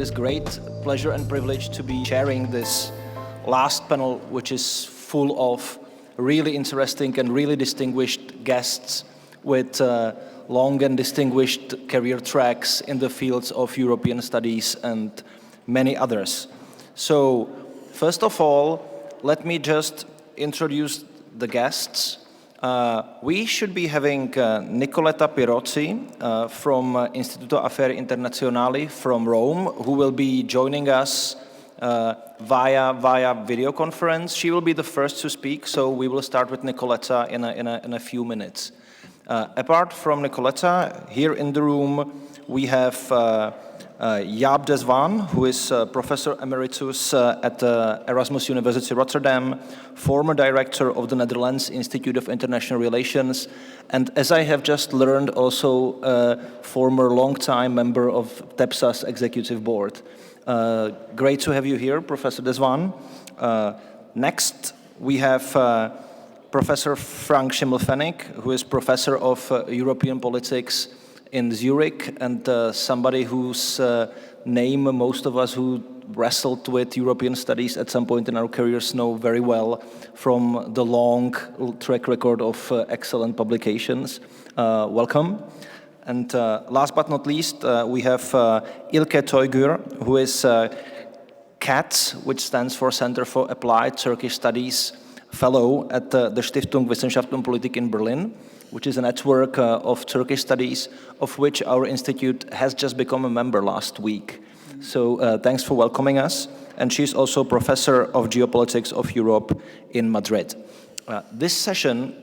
it is great pleasure and privilege to be chairing this last panel, which is full of really interesting and really distinguished guests with long and distinguished career tracks in the fields of European studies and many others. So, first of all, let me just introduce the guests. We should be having Nicoletta Pirozzi from Istituto Affari Internazionali from Rome, who will be joining us via video conference. She will be the first to speak, so we will start with Nicoletta in a few minutes. Apart from Nicoletta, here in the room we have Jaap de Zwaan, who is Professor Emeritus at Erasmus University Rotterdam, former director of the Netherlands Institute of International Relations, and as I have just learned, also a former long-time member of TEPSA's executive board. Great to have you here, Professor de Zwaan. Next, we have Professor Frank Schimmelpfennig, who is Professor of European Politics in Zurich, and somebody whose name most of us who wrestled with European studies at some point in our careers know very well from the long track record of excellent publications. Welcome. And last but not least, we have Ilke Toygur, who is CAT, which stands for Center for Applied Turkish Studies Fellow at the Stiftung Wissenschaft und Politik in Berlin, which is a network of Turkish studies, of which our institute has just become a member last week. So thanks for welcoming us. And she's also Professor of Geopolitics of Europe in Madrid. This session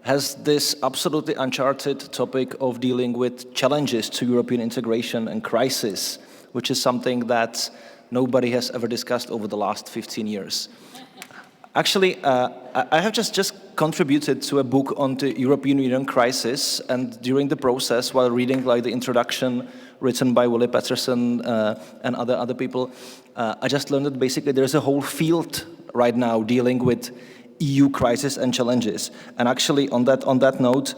has this absolutely uncharted topic of dealing with challenges to European integration and crisis, which is something that nobody has ever discussed over the last 15 years. Actually, I have just contributed to a book on the European Union crisis, and during the process, while reading like the introduction written by Willy Peterson and other people, I just learned that basically there's a whole field right now dealing with EU crisis and challenges. And actually, on that note,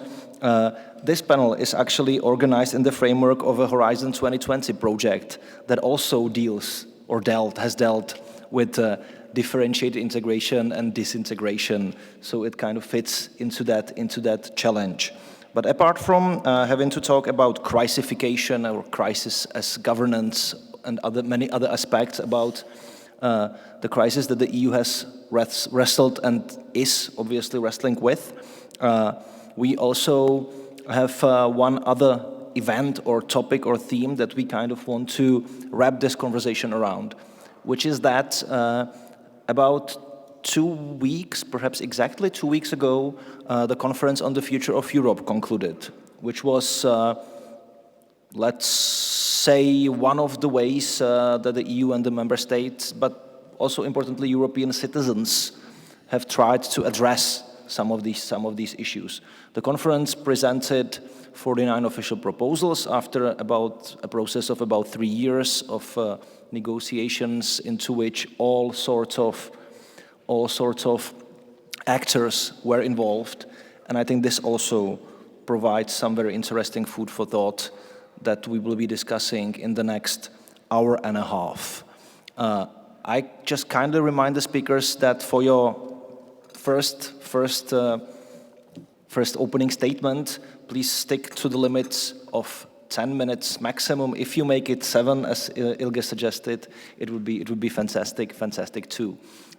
this panel is actually organized in the framework of a Horizon 2020 project that also has dealt with differentiated integration and disintegration, so it kind of fits into that challenge. But apart from having to talk about crisification or crisis as governance and many other aspects about the crisis that the EU has wrestled and is obviously wrestling with, we also have one other event or topic or theme that we kind of want to wrap this conversation around, which is that about 2 weeks, perhaps exactly 2 weeks ago, the Conference on the Future of Europe concluded, which was, let's say, one of the ways that the EU and the member states, but also importantly European citizens, have tried to address some of these issues. The conference presented 49 official proposals after about a process of about 3 years of negotiations into which all sorts of actors were involved, and I think this also provides some very interesting food for thought that we will be discussing in the next hour and a half. I just kindly remind the speakers that for your first opening statement, please stick to the limits of 10 minutes maximum. If you make it 7, as Ilge suggested, it would be fantastic too.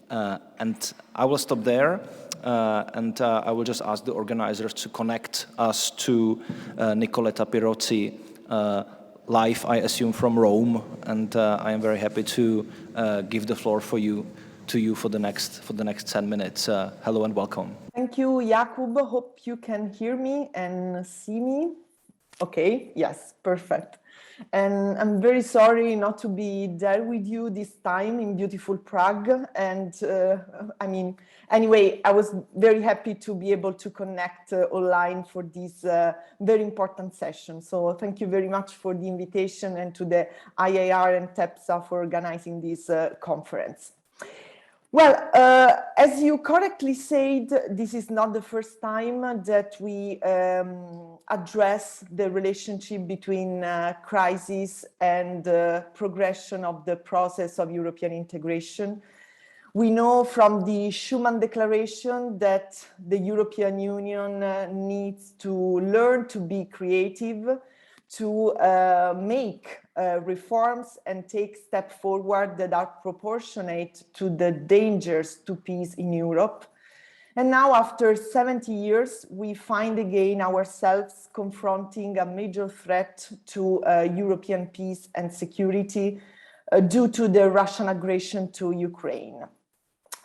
And I will stop there, and I will just ask the organizers to connect us to Nicoletta Pirozzi, live, I assume, from Rome, and I am very happy to give the floor to you for the next 10 minutes. Hello and welcome. Thank you, Jakub. Hope you can hear me and see me. Okay, yes, perfect. And I'm very sorry not to be there with you this time in beautiful Prague. And anyway, I was very happy to be able to connect online for this very important session. So thank you very much for the invitation, and to the IAR and TEPSA for organizing this conference. Well, as you correctly said, this is not the first time that we address the relationship between crisis and progression of the process of European integration. We know from the Schuman Declaration that the European Union needs to learn to be creative, to make reforms and take steps forward that are proportionate to the dangers to peace in Europe. And now, after 70 years, we find again ourselves confronting a major threat to European peace and security due to the Russian aggression to Ukraine.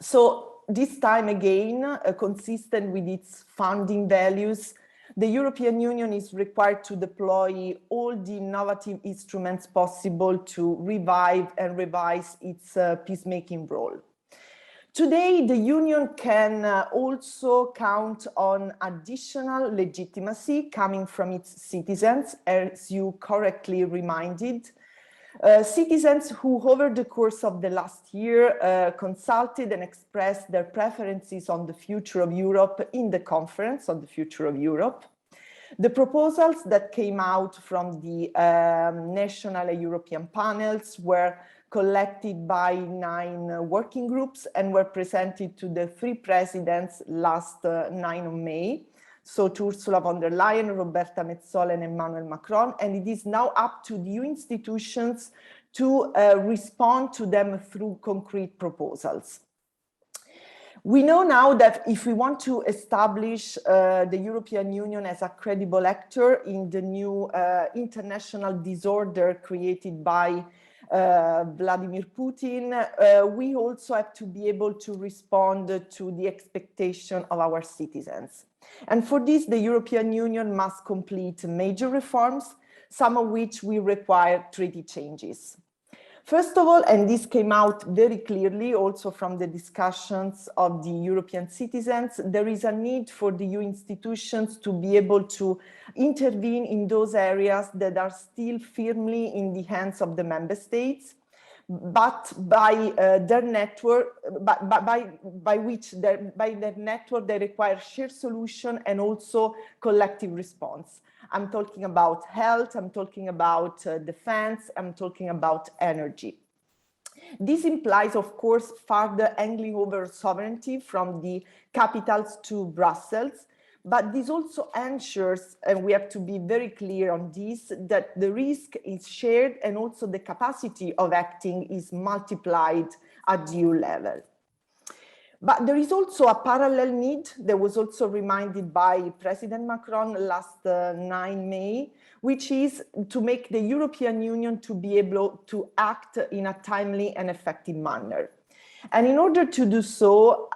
So this time again, consistent with its founding values, the European Union is required to deploy all the innovative instruments possible to revive and revise its peacemaking role. Today, the Union can also count on additional legitimacy coming from its citizens, as you correctly reminded. Citizens who, over the course of the last year, consulted and expressed their preferences on the future of Europe in the Conference on the Future of Europe. The proposals that came out from the national European panels were collected by 9 working groups and were presented to the 3 presidents last 9 of May. So to Ursula von der Leyen, Roberta Metsola and Emmanuel Macron, and it is now up to the EU institutions to respond to them through concrete proposals. We know now that if we want to establish the European Union as a credible actor in the new international disorder created by Vladimir Putin, we also have to be able to respond to the expectation of our citizens. And for this, the European Union must complete major reforms, some of which will require treaty changes. First of all, and this came out very clearly also from the discussions of the European citizens, there is a need for the EU institutions to be able to intervene in those areas that are still firmly in the hands of the member states, but by their network, by their network, they require shared solution and also collective response. I'm talking about health, I'm talking about defense, I'm talking about energy. This implies, of course, further handing over sovereignty from the capitals to Brussels, but this also ensures, and we have to be very clear on this, that the risk is shared and also the capacity of acting is multiplied at EU level. But there is also a parallel need that was also reminded by President Macron last 9 May, which is to make the European Union to be able to act in a timely and effective manner. And in order to do so,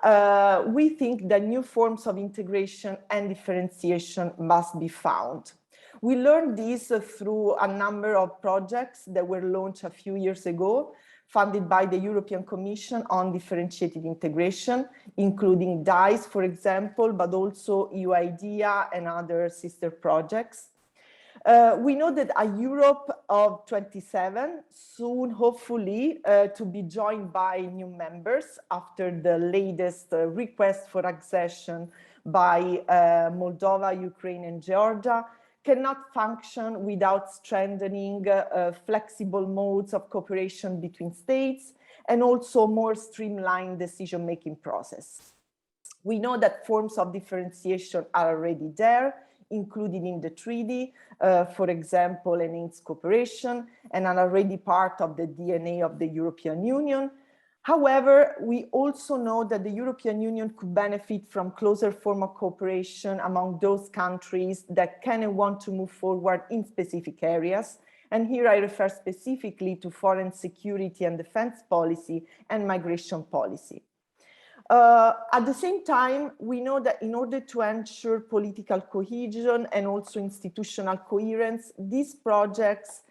we think that new forms of integration and differentiation must be found. We learned this through a number of projects that were launched a few years ago, funded by the European Commission on differentiated integration, including DICE, for example, but also EU IDEA and other sister projects. We know that a Europe of 27, soon hopefully to be joined by new members after the latest request for accession by Moldova, Ukraine and Georgia, cannot function without strengthening flexible modes of cooperation between states and also more streamlined decision-making process. We know that forms of differentiation are already there, included in the treaty, for example, enhanced cooperation, and are already part of the DNA of the European Union. However, we also know that the European Union could benefit from closer form of cooperation among those countries that can and want to move forward in specific areas. And here I refer specifically to foreign security and defense policy and migration policy. At the same time, we know that in order to ensure political cohesion and also institutional coherence, these projects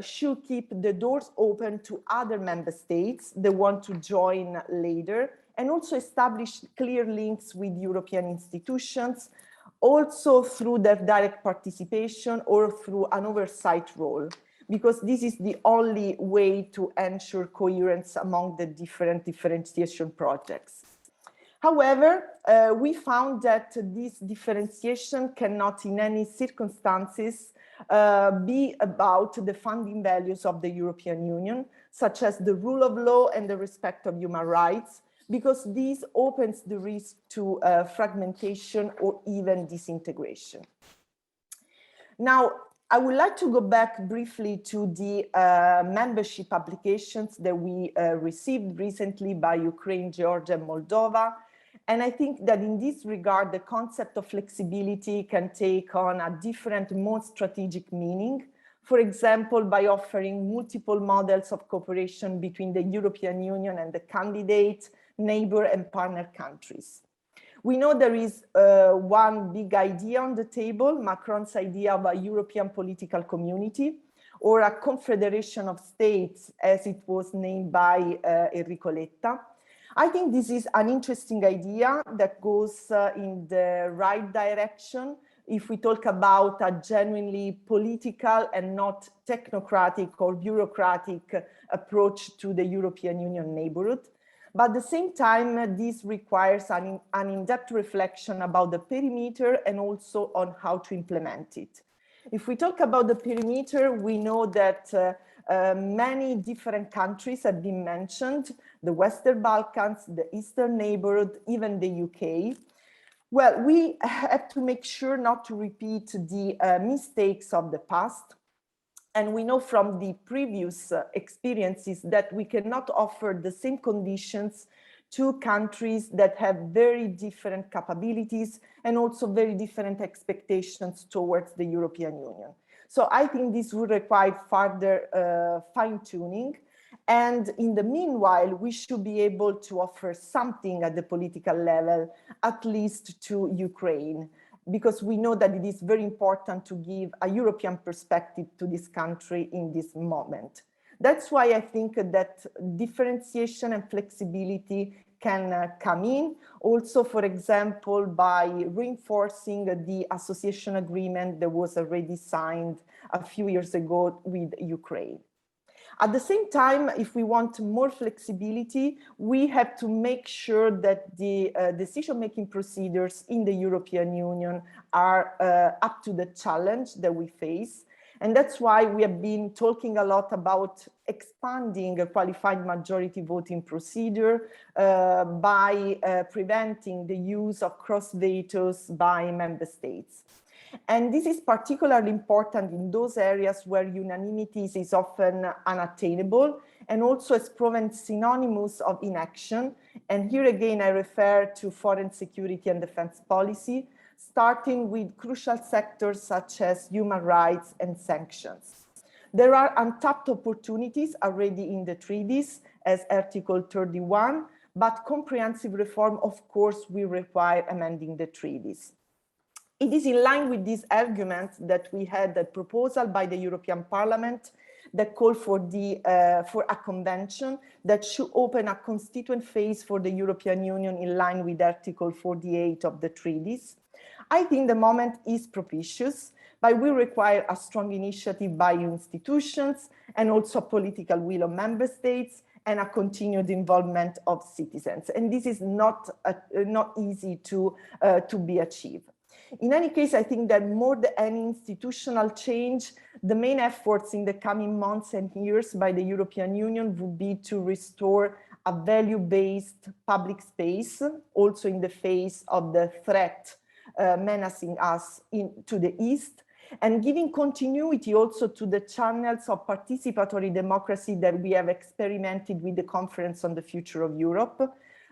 should keep the doors open to other member states that want to join later, and also establish clear links with European institutions, also through their direct participation or through an oversight role. because this is the only way to ensure coherence among the different differentiation projects. However, we found that this differentiation cannot in any circumstances be about the founding values of the European Union, such as the rule of law and the respect of human rights, because this opens the risk to fragmentation or even disintegration. Now, I would like to go back briefly to the membership applications that we received recently by Ukraine, Georgia, and Moldova. And I think that in this regard, the concept of flexibility can take on a different, more strategic meaning. For example, by offering multiple models of cooperation between the European Union and the candidate, neighbor, and partner countries. We know there is one big idea on the table, Macron's idea of a European political community, or a confederation of states, as it was named by Enrico Letta. I think this is an interesting idea that goes in the right direction if we talk about a genuinely political and not technocratic or bureaucratic approach to the European Union neighborhood. But at the same time, this requires an in-depth reflection about the perimeter and also on how to implement it. If we talk about the perimeter, we know that many different countries have been mentioned, the Western Balkans, the Eastern neighborhood, even the UK. Well, we have to make sure not to repeat the mistakes of the past. And we know from the previous experiences that we cannot offer the same conditions to countries that have very different capabilities and also very different expectations towards the European Union. So I think this would require further fine-tuning. And in the meanwhile, we should be able to offer something at the political level, at least to Ukraine, because we know that it is very important to give a European perspective to this country in this moment. That's why I think that differentiation and flexibility can come in. Also, for example, by reinforcing the association agreement that was already signed a few years ago with Ukraine. At the same time, if we want more flexibility, we have to make sure that the decision-making procedures in the European Union are up to the challenge that we face. And that's why we have been talking a lot about expanding a qualified majority voting procedure by preventing the use of cross vetoes by member states. And this is particularly important in those areas where unanimity is often unattainable and also is proven synonymous of inaction. And here again, I refer to foreign security and defense policy, starting with crucial sectors such as human rights and sanctions. There are untapped opportunities already in the treaties as Article 31, but comprehensive reform, of course, will require amending the treaties. It is in line with these arguments that we had a proposal by the European Parliament that called for a convention that should open a constituent phase for the European Union in line with Article 48 of the treaties. I think the moment is propitious, but will require a strong initiative by institutions and also political will of member states and a continued involvement of citizens. And this is not easy to be achieved. In any case, I think that more than any institutional change, the main efforts in the coming months and years by the European Union would be to restore a value-based public space, also in the face of the threat menacing us to the east, and giving continuity also to the channels of participatory democracy that we have experimented with the Conference on the Future of Europe,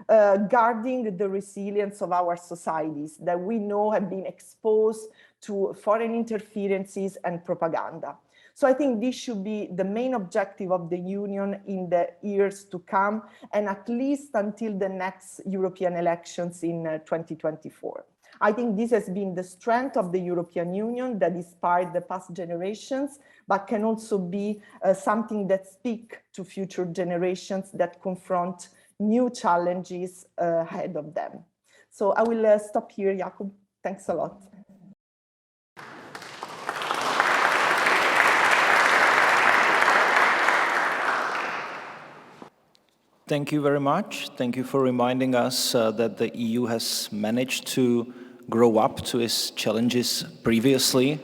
guarding the resilience of our societies that we know have been exposed to foreign interferences and propaganda. So I think this should be the main objective of the Union in the years to come, and at least until the next European elections in 2024. I think this has been the strength of the European Union that inspired the past generations, but can also be something that speaks to future generations that confront new challenges ahead of them. So I will stop here, Jakub. Thanks a lot. Thank you very much. Thank you for reminding us that the EU has managed to grow up to its challenges previously.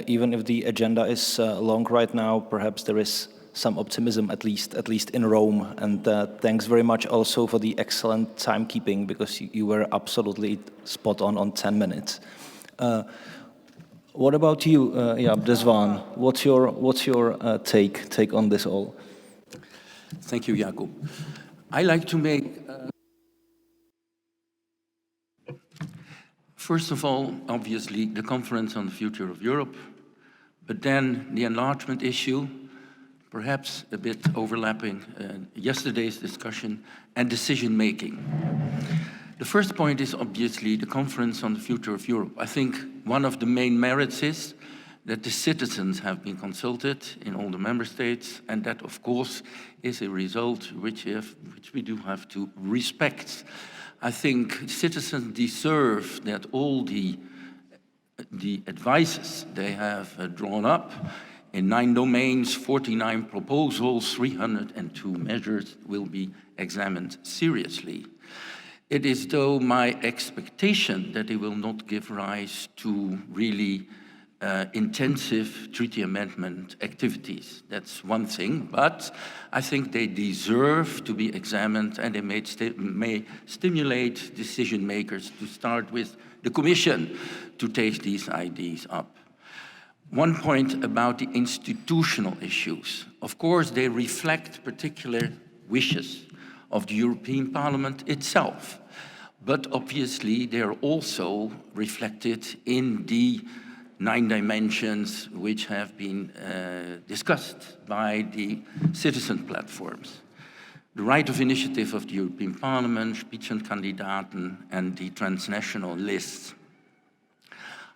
Even if the agenda is long right now, perhaps there is some optimism, at least in Rome. And thanks very much also for the excellent timekeeping, because you were absolutely spot on 10 minutes. What about you, Desvan? What's your take on this all? Thank you, Jakub. I like to make, first of all, obviously, the Conference on the Future of Europe, but then the enlargement issue, perhaps a bit overlapping yesterday's discussion, and decision-making. The first point is obviously the Conference on the Future of Europe. I think one of the main merits is that the citizens have been consulted in all the member states, and that, of course, is a result which we do have to respect. I think citizens deserve that all the advices they have drawn up in 9 domains, 49 proposals, 302 measures will be examined seriously. It is, though, my expectation that they will not give rise to really intensive treaty amendment activities. That's one thing, but I think they deserve to be examined, and they may stimulate decision makers to start with the Commission to take these ideas up. One point about the institutional issues. Of course, they reflect particular wishes of the European Parliament itself, but obviously they are also reflected in the 9 dimensions which have been discussed by the citizen platforms. The right of initiative of the European Parliament, Spitzenkandidaten, and the transnational lists.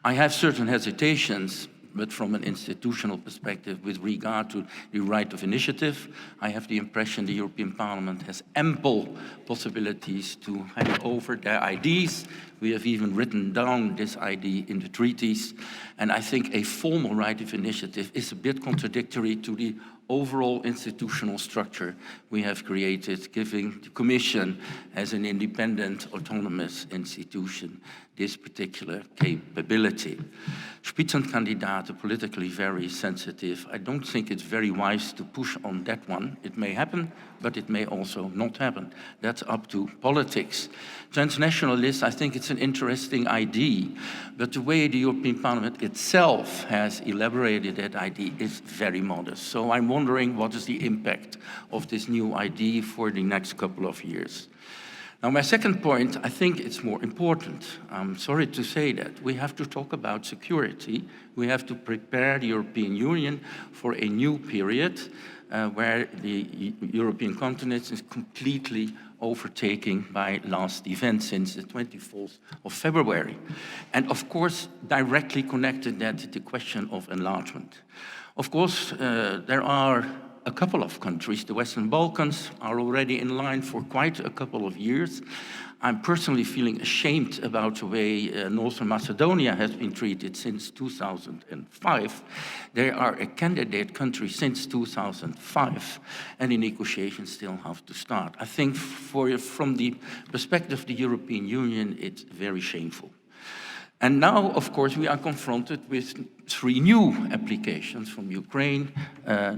I have certain hesitations, but from an institutional perspective with regard to the right of initiative, I have the impression the European Parliament has ample possibilities to hand over their ideas. We have even written down this idea in the treaties, and I think a formal right of initiative is a bit contradictory to the overall institutional structure we have created, giving the Commission as an independent, autonomous institution this particular capability. Spitzenkandidaten, politically very sensitive. I don't think it's very wise to push on that one. It may happen, but it may also not happen. That's up to politics. Transnational lists, I think it's an interesting idea, but the way the European Parliament itself has elaborated that idea is very modest. So I'm wondering what is the impact of this new idea for the next couple of years. Now, my second point, I think it's more important. I'm sorry to say that. We have to talk about security. We have to prepare the European Union for a new period where the European continent is completely overtaken by last events since the 24th of February. And of course, directly connected that to the question of enlargement. Of course, there are a couple of countries, the Western Balkans, are already in line for quite a couple of years. I'm personally feeling ashamed about the way Northern Macedonia has been treated since 2005. They are a candidate country since 2005, and the negotiations still have to start. I think from the perspective of the European Union, it's very shameful. And now, of course, we are confronted with 3 new applications from Ukraine,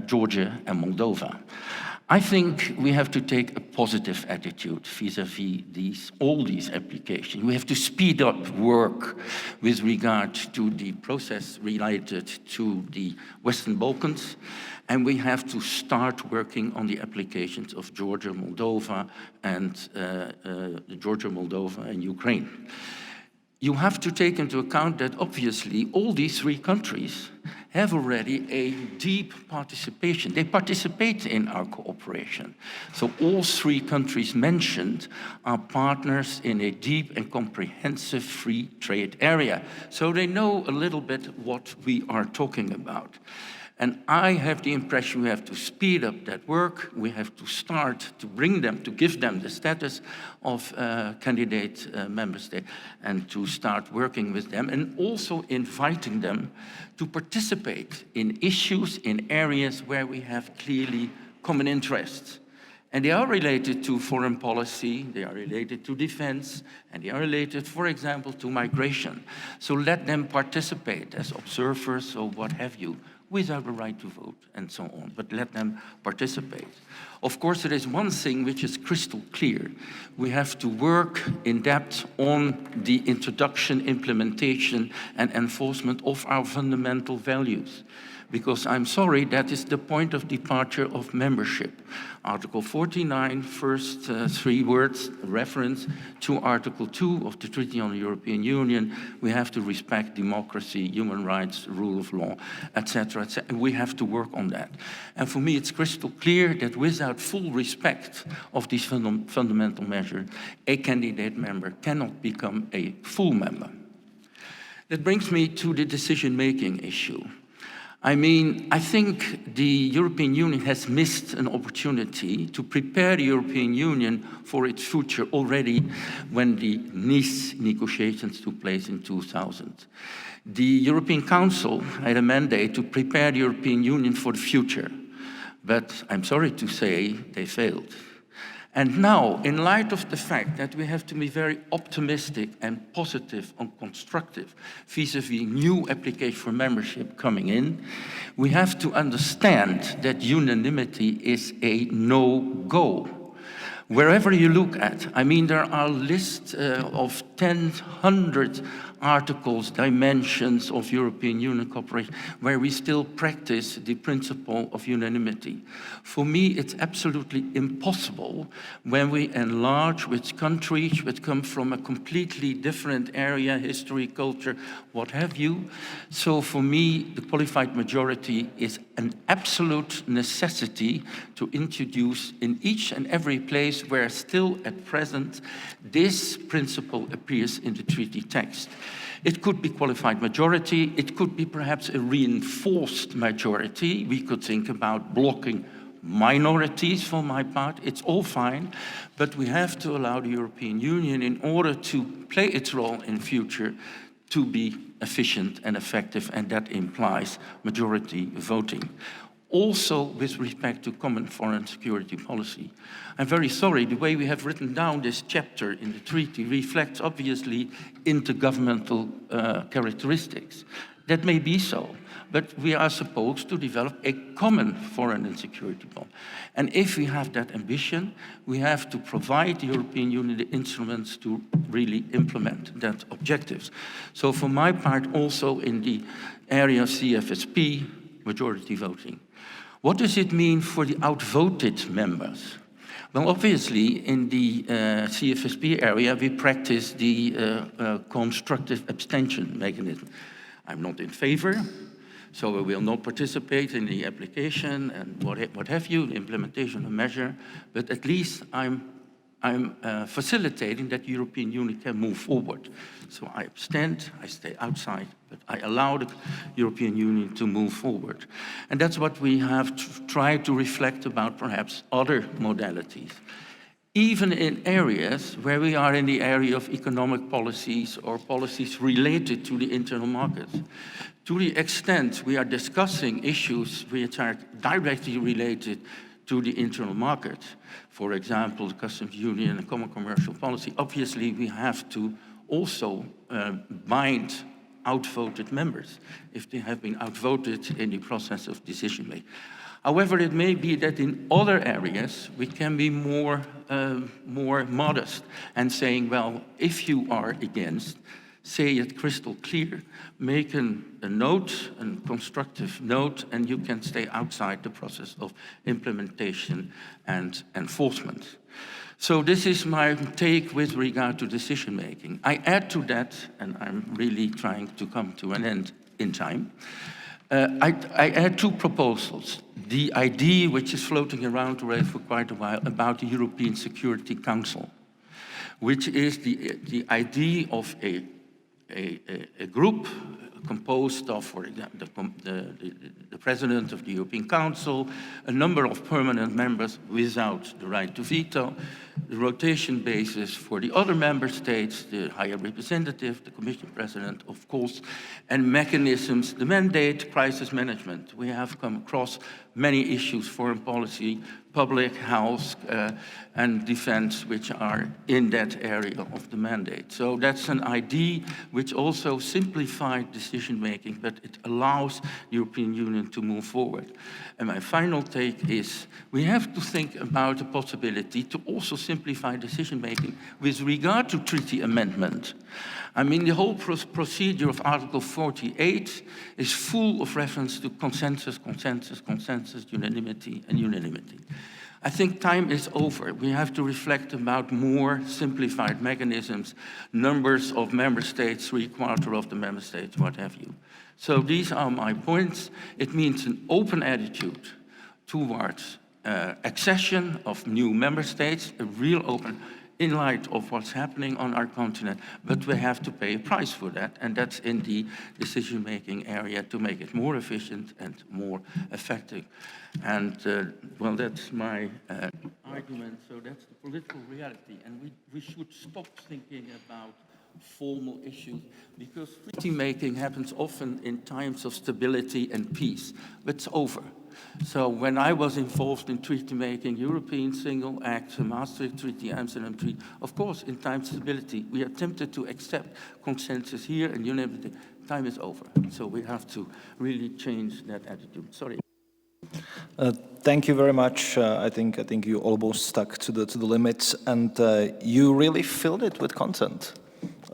Georgia, and Moldova. I think we have to take a positive attitude vis-à-vis all these applications. We have to speed up work with regard to the process related to the Western Balkans, and we have to start working on the applications of Georgia, Moldova, and Ukraine. You have to take into account that obviously all these 3 countries have already a deep participation. They participate in our cooperation. So all 3 countries mentioned are partners in a deep and comprehensive free trade area. So they know a little bit what we are talking about. And I have the impression we have to speed up that work. We have to start to bring them, to give them the status of candidate member state, and to start working with them, and also inviting them to participate in issues in areas where we have clearly common interests. And they are related to foreign policy, they are related to defense, and they are related, for example, to migration. So let them participate as observers or what have you, without a right to vote and so on, but let them participate. Of course, there is one thing which is crystal clear. We have to work in depth on the introduction, implementation, and enforcement of our fundamental values. Because I'm sorry, that is the point of departure of membership. Article 49, first three words, reference to Article 2 of the Treaty on the European Union. We have to respect democracy, human rights, rule of law, etc., etc. We have to work on that. And for me, it's crystal clear that without full respect of these fundamental measures, a candidate member cannot become a full member. That brings me to the decision-making issue. I mean, I think the European Union has missed an opportunity to prepare the European Union for its future already when the Nice negotiations took place in 2000. The European Council had a mandate to prepare the European Union for the future, but I'm sorry to say they failed. And now, in light of the fact that we have to be very optimistic and positive and constructive vis-à-vis new application for membership coming in, we have to understand that unanimity is a no-go. Wherever you look at, I mean, there are lists of 100 articles, dimensions of European Union cooperation, where we still practice the principle of unanimity. For me, it's absolutely impossible when we enlarge with countries which come from a completely different area, history, culture, what have you. So for me, the qualified majority is an absolute necessity to introduce in each and every place where still at present this principle appears in the treaty text. It could be qualified majority, it could be perhaps a reinforced majority. We could think about blocking minorities for my part, it's all fine, but we have to allow the European Union, in order to play its role in future, to be efficient and effective, and that implies majority voting. Also with respect to common foreign security policy. I'm very sorry, the way we have written down this chapter in the treaty reflects obviously intergovernmental characteristics. That may be so, but we are supposed to develop a common foreign and security policy. And if we have that ambition, we have to provide the European Union the instruments to really implement that objectives. So for my part, also in the area of CFSP, majority voting. What does it mean for the outvoted members? Well, obviously, in the CFSP area, we practice the constructive abstention mechanism. I'm not in favor, so I will not participate in the application and what have you, the implementation of a measure, but at least I'm facilitating that the European Union can move forward. So I abstain, I stay outside, but I allow the European Union to move forward. And that's what we have tried to reflect about perhaps other modalities. Even in areas where we are in the area of economic policies or policies related to the internal market. To the extent we are discussing issues which are directly related to the internal market, for example, the customs union and common commercial policy, obviously we have to also bind outvoted members if they have been outvoted in the process of decision making. However, it may be that in other areas we can be more modest and saying, well, if you are against, say it crystal clear, make a note, a constructive note, and you can stay outside the process of implementation and enforcement. So this is my take with regard to decision making. I add to that, and I'm really trying to come to an end in time, I add two proposals. The idea which is floating around already for quite a while about the European Security Council, which is the idea of a group composed of, for example, the President of the European Council, a number of permanent members without the right to veto, the rotation basis for the other member states, the High Representative, the Commission President, of course, and mechanisms, the mandate, crisis management. We have come across many issues, foreign policy, public health and defense, which are in that area of the mandate. So that's an idea which also simplifies decision-making, but it allows the European Union to move forward. And my final take is we have to think about the possibility to also simplify decision-making with regard to treaty amendment. I mean, the whole procedure of Article 48 is full of reference to consensus, consensus, consensus, unanimity, and unanimity. I think time is over. We have to reflect about more simplified mechanisms, numbers of member states, 3/4 of the member states, what have you. So these are my points. It means an open attitude towards accession of new member states, a real open, in light of what's happening on our continent, but we have to pay a price for that, and that's in the decision-making area to make it more efficient and more effective. And, well, that's my argument, so that's the political reality, and we should stop thinking about formal issues, because treaty-making happens often in times of stability and peace, but it's over. So when I was involved in treaty-making, European Single Act, the Maastricht Treaty, Amsterdam Treaty, of course, in times of stability, we are tempted to accept consensus here and unanimity. Time is over, so we have to really change that attitude. Sorry. Thank you very much. I think you almost stuck to the limits, and you really filled it with content.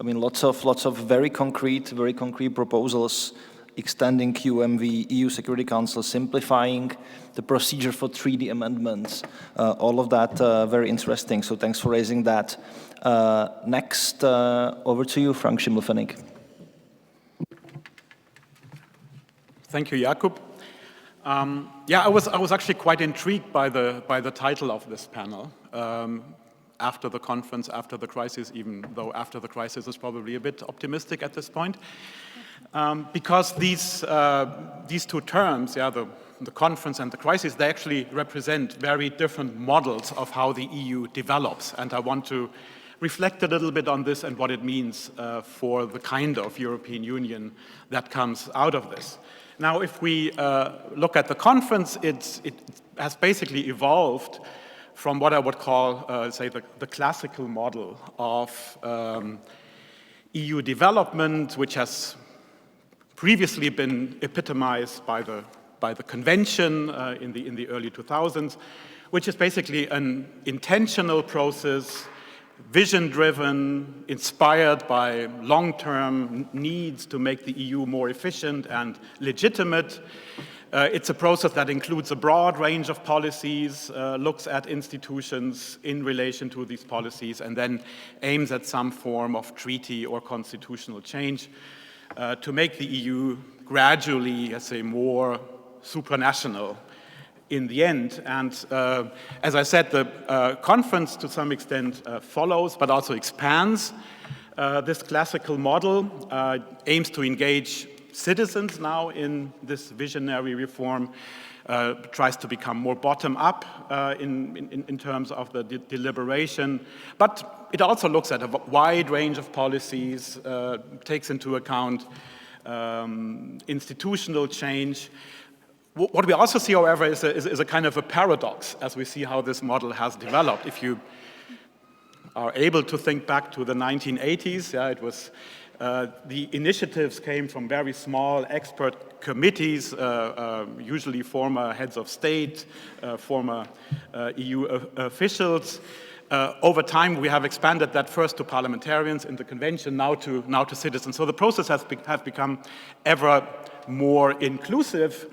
I mean, lots of very concrete proposals, extending QMV, EU Security Council, simplifying the procedure for treaty amendments, all of that very interesting. So thanks for raising that. Next, over to you, Frank Schimmelpfennig. Thank you, Jakub. Yeah, I was actually quite intrigued by the title of this panel. After the conference, after the crisis, even though after the crisis is probably a bit optimistic at this point. Because these two terms, yeah, the conference and the crisis, they actually represent very different models of how the EU develops. And I want to reflect a little bit on this and what it means for the kind of European Union that comes out of this. Now, if we look at the conference, it has basically evolved from what I would call, say, the classical model of EU development, which has previously been epitomized by the convention in the early 2000s, which is basically an intentional process, vision-driven, inspired by long-term needs to make the EU more efficient and legitimate. It's a process that includes a broad range of policies, looks at institutions in relation to these policies, and then aims at some form of treaty or constitutional change to make the EU gradually, let's say, more supranational in the end. And as I said, the conference to some extent follows, but also expands this classical model, aims to engage citizens now in this visionary reform, tries to become more bottom-up in terms of the deliberation, but it also looks at a wide range of policies, takes into account institutional change. What we also see, however, is a kind of a paradox as we see how this model has developed. If you are able to think back to the 1980s, yeah, it was the initiatives came from very small expert committees, usually former heads of state, former EU officials. Over time, we have expanded that first to parliamentarians in the convention, now to citizens. So the process has become ever more inclusive.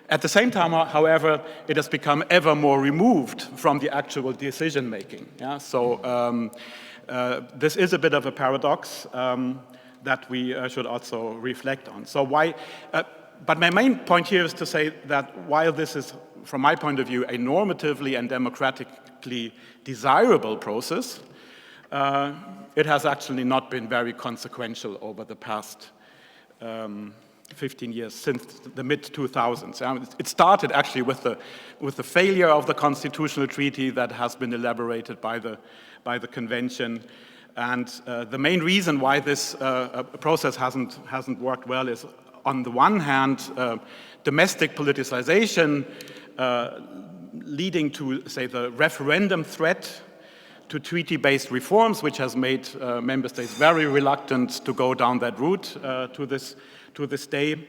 At the same time, however, it has become ever more removed from the actual decision-making. Yeah? So this is a bit of a paradox that we should also reflect on. So why? But my main point here is to say that while this is, from my point of view, a normatively and democratically desirable process, it has actually not been very consequential over the past 15 years, since the mid-2000s. It started actually with the failure of the constitutional treaty that has been elaborated by the convention. And the main reason why this process hasn't worked well is, on the one hand, domestic politicization leading to, say, the referendum threat to treaty-based reforms, which has made member states very reluctant to go down that route to this day.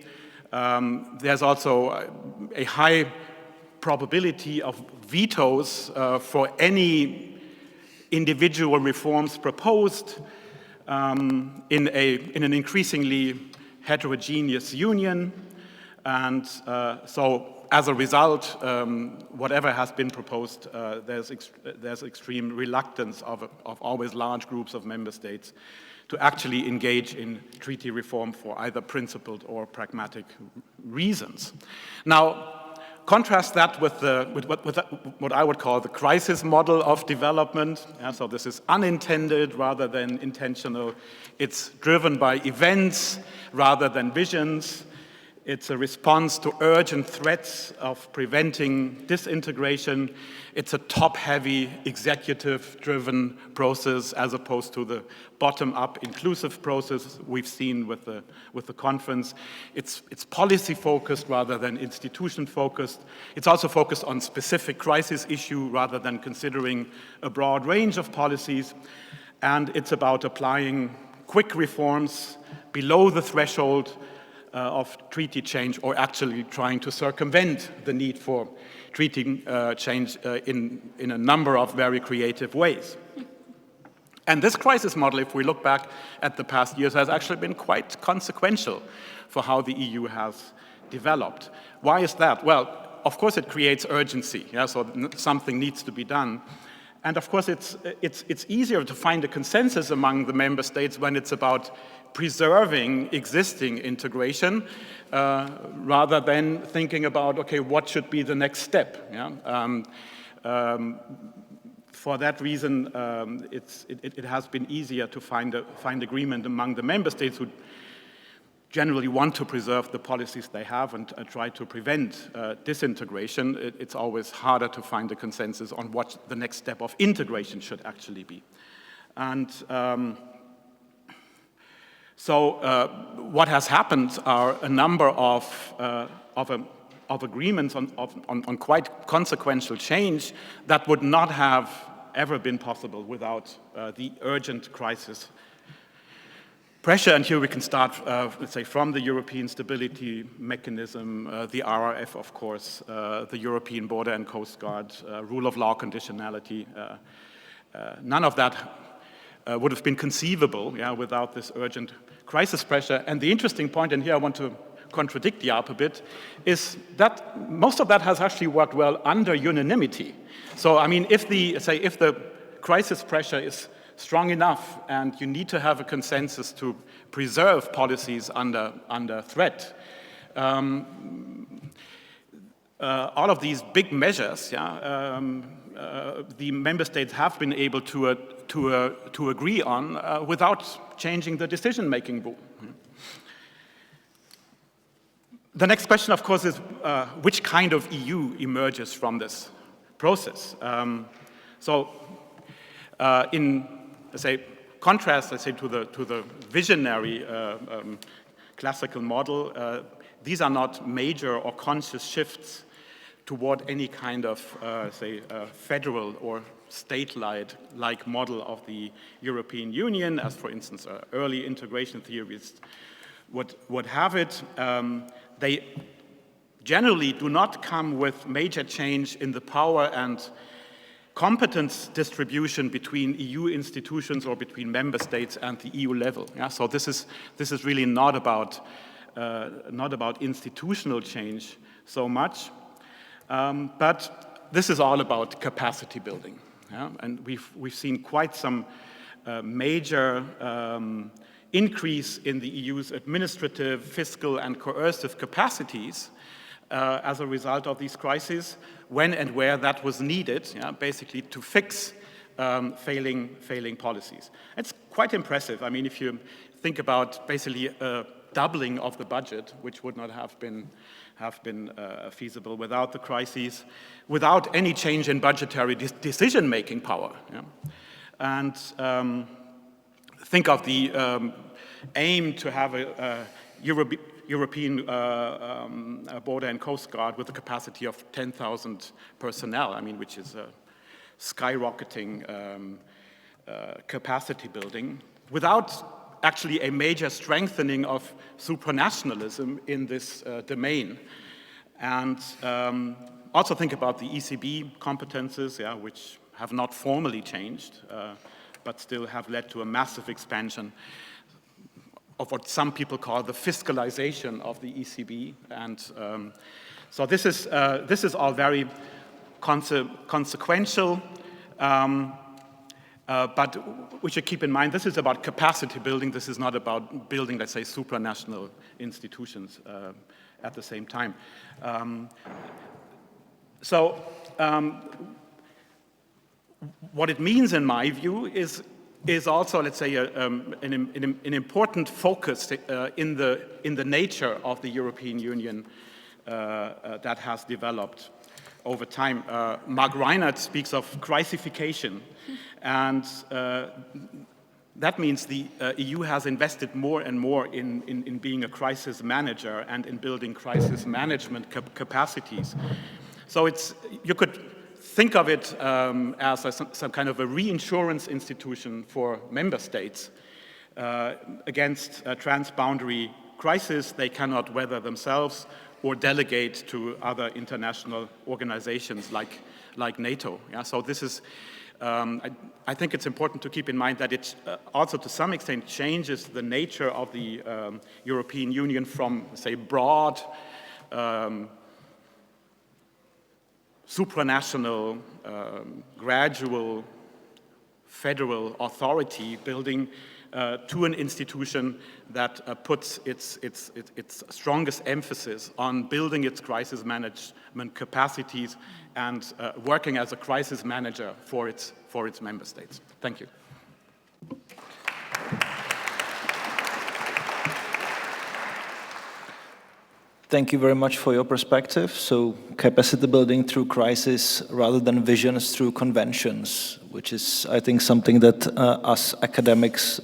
There's also a high probability of vetoes for any individual reforms proposed in an increasingly heterogeneous union. And so as a result, whatever has been proposed, there's extreme reluctance of always large groups of member states to actually engage in treaty reform for either principled or pragmatic reasons. Now, contrast that with what I would call the crisis model of development. So this is unintended rather than intentional. It's driven by events rather than visions. It's a response to urgent threats of preventing disintegration. It's a top-heavy, executive-driven process as opposed to the bottom-up inclusive process we've seen with the conference. It's policy-focused rather than institution-focused. It's also focused on specific crisis issue rather than considering a broad range of policies. And it's about applying quick reforms below the threshold of treaty change, or actually trying to circumvent the need for treaty change in a number of very creative ways. And this crisis model, if we look back at the past years, has actually been quite consequential for how the EU has developed. Why is that? Well, of course it creates urgency, so something needs to be done. And of course it's easier to find a consensus among the member states when it's about preserving existing integration rather than thinking about, okay, what should be the next step? For that reason, it has been easier to find agreement among the member states who generally want to preserve the policies they have and try to prevent disintegration. It's always harder to find a consensus on what the next step of integration should actually be. And so what has happened are a number of agreements on quite consequential change that would not have ever been possible without the urgent crisis pressure. And here we can start, let's say, from the European Stability Mechanism, the RRF, of course, the European Border and Coast Guard, rule of law conditionality. None of that would have been conceivable without this urgent crisis pressure. And the interesting point, and here I want to contradict Jaap a bit, is that most of that has actually worked well under unanimity. So, I mean, if the crisis pressure is strong enough and you need to have a consensus to preserve policies under threat, all of these big measures, the member states have been able to agree on without changing the decision-making rule. The next question, of course, is which kind of EU emerges from this process? In, let's say, contrast, let's say, to the visionary classical model, these are not major or conscious shifts toward any kind of, federal or state-like model of the European Union, as, for instance, early integration theorists would have it. They generally do not come with major change in the power and competence distribution between EU institutions or between member states and the EU level. So this is really not about institutional change so much. But this is all about capacity building, and we've seen quite some major increase in the EU's administrative, fiscal, and coercive capacities as a result of these crises, when and where that was needed, basically to fix failing policies. It's quite impressive. I mean, if you think about basically a doubling of the budget, which would not have been feasible without the crises, without any change in budgetary decision-making power. And think of the aim to have a European Border and Coast Guard with a capacity of 10,000 personnel, I mean, which is a skyrocketing capacity building, without actually a major strengthening of supranationalism in this domain. And also think about the ECB competences, yeah, which have not formally changed, but still have led to a massive expansion of what some people call the fiscalization of the ECB. And so this is all very consequential, but we should keep in mind this is about capacity building. This is not about building, let's say, supranational institutions at the same time. What it means, in my view, is also, let's say, an important focus in the nature of the European Union that has developed over time. Mark Reinhardt speaks of crisification, and that means the EU has invested more and more in being a crisis manager and in building crisis management capacities. So you could think of it as some kind of a reinsurance institution for member states against transboundary crises they cannot weather themselves or delegate to other international organizations like NATO. Yeah? So this is, I think it's important to keep in mind that it also to some extent changes the nature of the European Union from, say, broad supranational, gradual federal authority building to an institution that puts its strongest emphasis on building its crisis management capacities and working as a crisis manager for its member states. Thank you. Thank you very much for your perspective. So capacity building through crisis rather than visions through conventions, which is, I think, something that us academics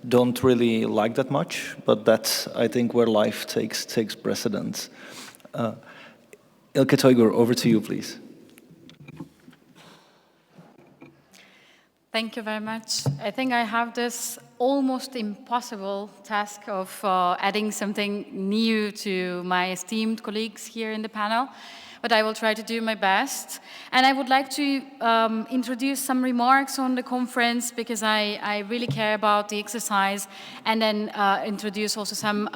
don't really like that much, but that's, I think, where life takes precedence. Ilke Teuger, over to you, please. Thank you very much. I think I have this almost impossible task of adding something new to my esteemed colleagues here in the panel, but I will try to do my best. And I would like to introduce some remarks on the conference because I really care about the exercise, and then introduce also some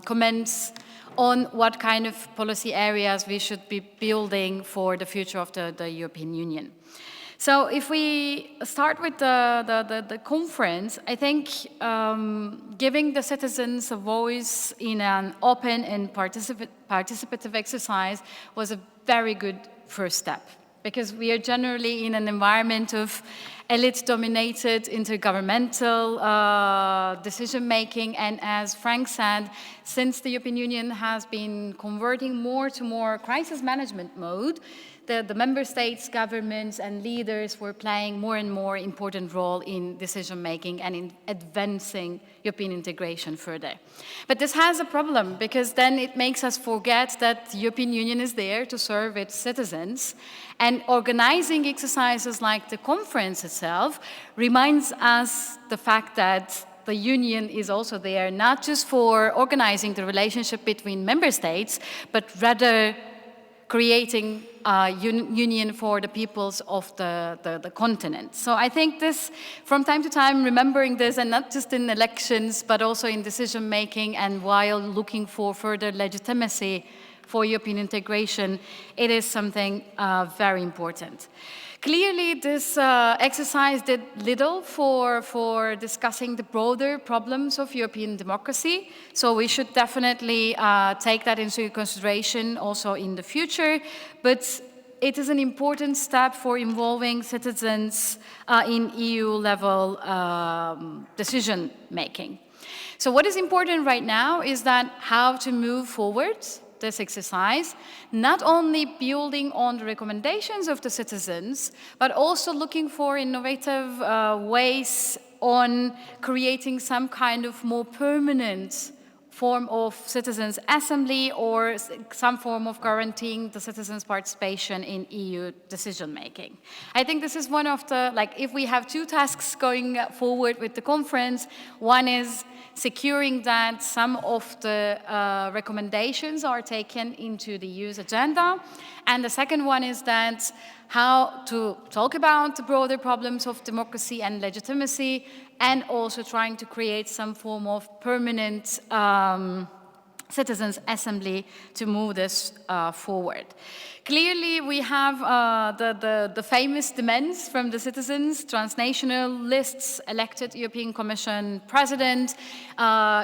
comments on what kind of policy areas we should be building for the future of the European Union. So if we start with the conference, I think giving the citizens a voice in an open and participative exercise was a very good first step, because we are generally in an environment of elite-dominated intergovernmental decision-making, and as Frank said, since the European Union has been converting more to more crisis management mode, the member states, governments and leaders were playing more and more important role in decision-making and in advancing European integration further. But this has a problem, because then it makes us forget that the European Union is there to serve its citizens, and organizing exercises like the conference itself reminds us the fact that the Union is also there not just for organizing the relationship between member states, but rather creating a union for the peoples of the continent. So I think this, from time to time, remembering this, and not just in elections, but also in decision-making and while looking for further legitimacy for European integration, it is something very important. Clearly, this exercise did little for discussing the broader problems of European democracy, so we should definitely take that into consideration also in the future, but it is an important step for involving citizens in EU-level decision-making. So what is important right now is that how to move forward this exercise, not only building on the recommendations of the citizens, but also looking for innovative ways on creating some kind of more permanent form of citizens' assembly or some form of guaranteeing the citizens' participation in EU decision-making. I think this is one of the, like, if we have two tasks going forward with the conference, one is securing that some of the recommendations are taken into the EU's agenda, and the second one is that how to talk about the broader problems of democracy and legitimacy, and also trying to create some form of permanent citizens' assembly to move this forward. Clearly, we have the famous demands from the citizens, transnational lists, elected European Commission president,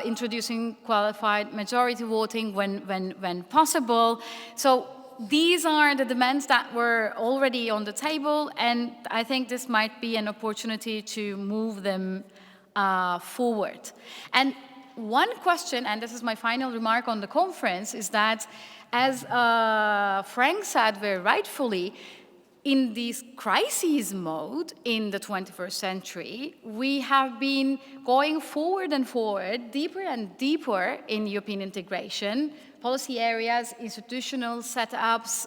introducing qualified majority voting when possible. So these are the demands that were already on the table, and I think this might be an opportunity to move them forward. And one question, and this is my final remark on the conference, is that, as Frank said very rightfully, in this crisis mode in the 21st century, we have been going forward and forward, deeper and deeper in European integration, policy areas, institutional setups,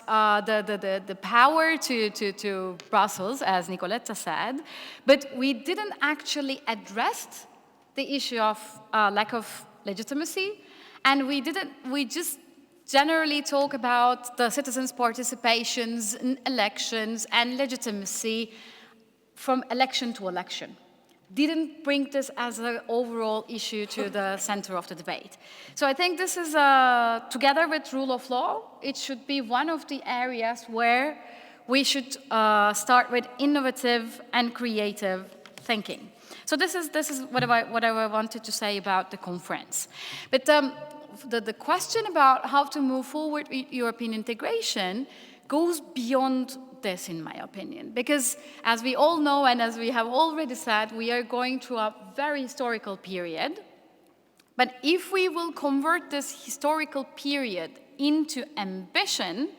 the power to Brussels, as Nicoletta said, but we didn't actually address the issue of lack of legitimacy, and we just generally talk about the citizens' participations in elections and legitimacy from election to election. Didn't bring this as an overall issue to the center of the debate. So I think this is, together with rule of law, it should be one of the areas where we should start with innovative and creative thinking. So this is what I wanted to say about the conference. But the question about how to move forward with European integration goes beyond this, in my opinion, because as we all know and as we have already said, we are going through a very historical period. But if we will convert this historical period into ambition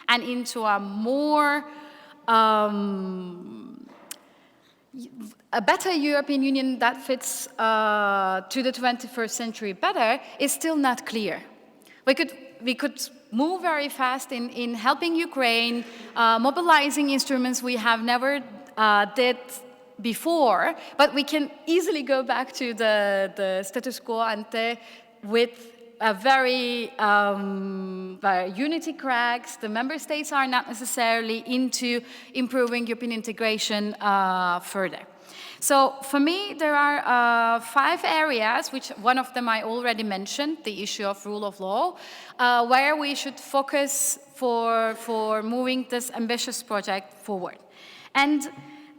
and into a more a better European Union that fits to the 21st century better is still not clear. We could move very fast in helping Ukraine, mobilizing instruments we have never did before, but we can easily go back to the status quo ante with a very unity cracks. The member states are not necessarily into improving European integration further. So for me, there are 5 areas, which one of them I already mentioned, the issue of rule of law, where we should focus for moving this ambitious project forward. And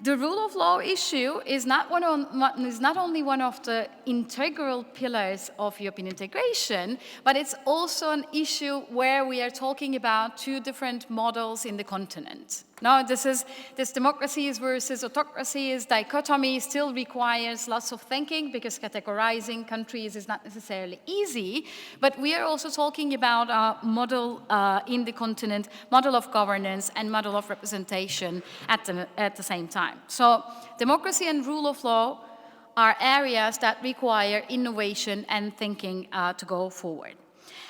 the rule of law issue is not only one of the integral pillars of European integration, but it's also an issue where we are talking about 2 different models in the continent. Now, this democracies versus autocracies dichotomy still requires lots of thinking, because categorizing countries is not necessarily easy, but we are also talking about a model in the continent, model of governance and model of representation at the same time. So democracy and rule of law are areas that require innovation and thinking to go forward.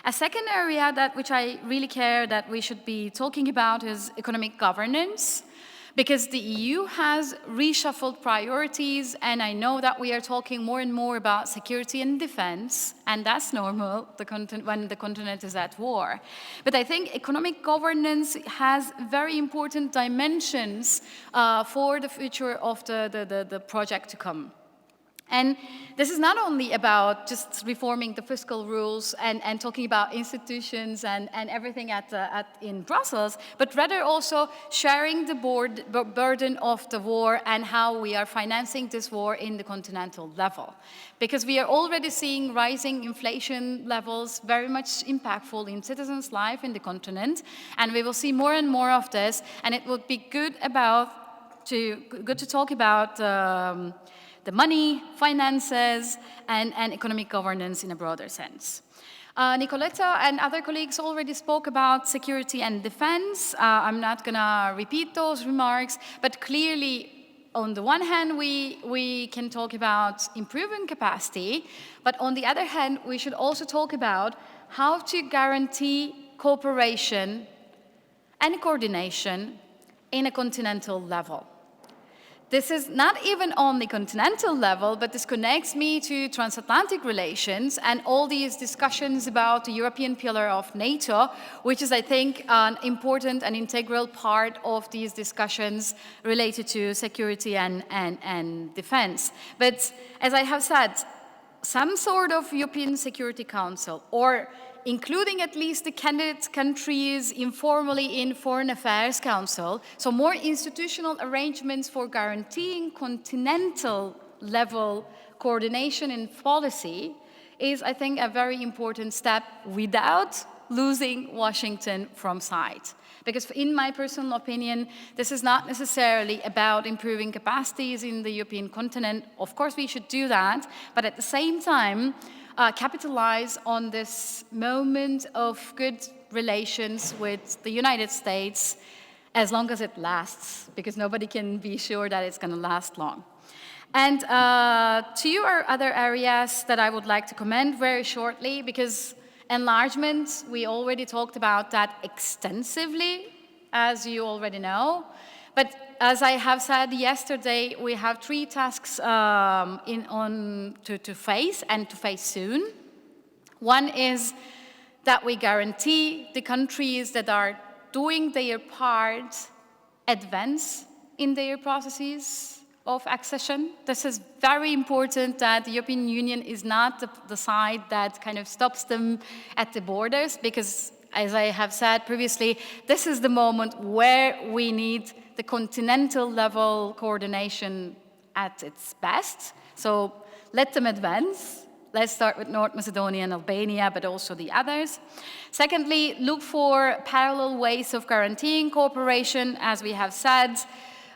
A second area which I really care that we should be talking about is economic governance, because the EU has reshuffled priorities, and I know that we are talking more and more about security and defense, and that's normal when the continent is at war. But I think economic governance has very important dimensions for the future of the project to come. And this is not only about just reforming the fiscal rules and talking about institutions and everything in Brussels, but rather also sharing the burden of the war and how we are financing this war in the continental level. Because we are already seeing rising inflation levels very much impactful in citizens' life in the continent, and we will see more and more of this, and it would be good to talk about the money, finances, and economic governance in a broader sense. Nicoletta and other colleagues already spoke about security and defense. I'm not going to repeat those remarks, but clearly on the one hand, we can talk about improving capacity, but on the other hand, we should also talk about how to guarantee cooperation and coordination in a continental level. This is not even on the continental level, but this connects me to transatlantic relations and all these discussions about the European pillar of NATO, which is, I think, an important and integral part of these discussions related to security and defense. But as I have said, some sort of European Security Council, or including at least the candidate countries informally in Foreign Affairs Council, so more institutional arrangements for guaranteeing continental level coordination in policy is, I think, a very important step without losing Washington from sight. Because in my personal opinion, this is not necessarily about improving capacities in the European continent. Of course, we should do that, but at the same time, capitalize on this moment of good relations with the United States as long as it lasts, because nobody can be sure that it's going to last long. And two other areas that I would like to comment very shortly, because enlargement, we already talked about that extensively, as you already know. But as I have said yesterday, we have 3 tasks to face and to face soon. One is that we guarantee the countries that are doing their part advance in their processes of accession. This is very important, that the European Union is not the side that kind of stops them at the borders, because as I have said previously, this is the moment where we need the continental level coordination at its best. So let them advance. Let's start with North Macedonia and Albania, but also the others. Secondly, look for parallel ways of guaranteeing cooperation, as we have said.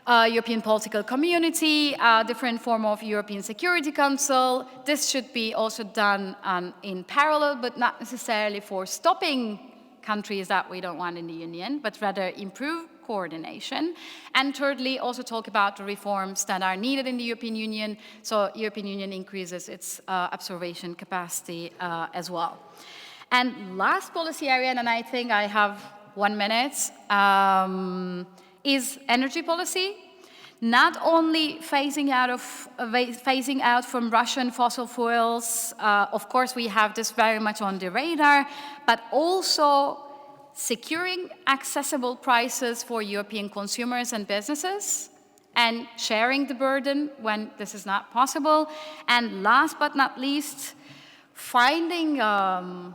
European political community, different form of European Security Council. This should be also done in parallel, but not necessarily for stopping countries that we don't want in the Union, but rather improve coordination. And thirdly, also talk about the reforms that are needed in the European Union, so European Union increases its absorption capacity as well. And last policy area, and I think I have 1 minute, is energy policy. Not only phasing out from Russian fossil fuels, of course we have this very much on the radar, but also securing accessible prices for European consumers and businesses, and sharing the burden when this is not possible. And last but not least, finding a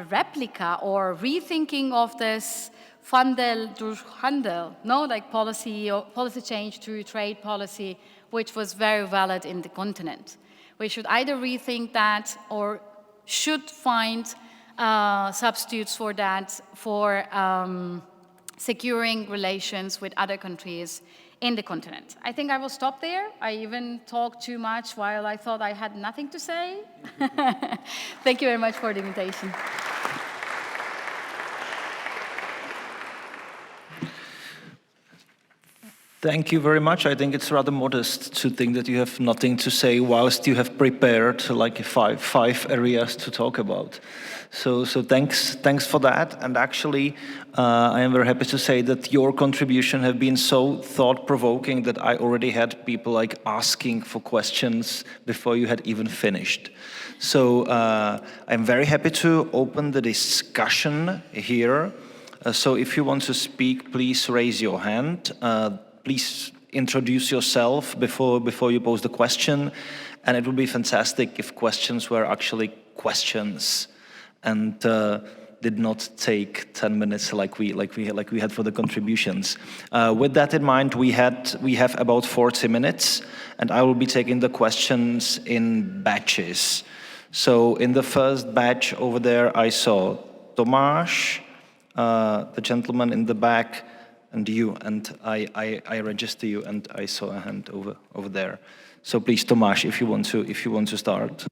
replica or rethinking of this Wandel durch Handel, like policy change through trade policy, which was very valid in the continent. We should either rethink that or should find substitutes for that, for securing relations with other countries in the continent. I think I will stop there. I even talked too much while I thought I had nothing to say. Thank you very much for the invitation. Thank you very much. I think it's rather modest to think that you have nothing to say whilst you have prepared like five areas to talk about. So thanks for that. And actually, I am very happy to say that your contribution have been so thought-provoking that I already had people like asking for questions before you had even finished. So I'm very happy to open the discussion here. So if you want to speak, please raise your hand. Please introduce yourself before you pose the question, and it would be fantastic if questions were actually questions and did not take 10 minutes like we had for the contributions. With that in mind, we have about 40 minutes, and I will be taking the questions in batches. So in the first batch over there, I saw Tomáš, the gentleman in the back, and you, and I register you, and I saw a hand over there. So please, Tomáš, if you want to start.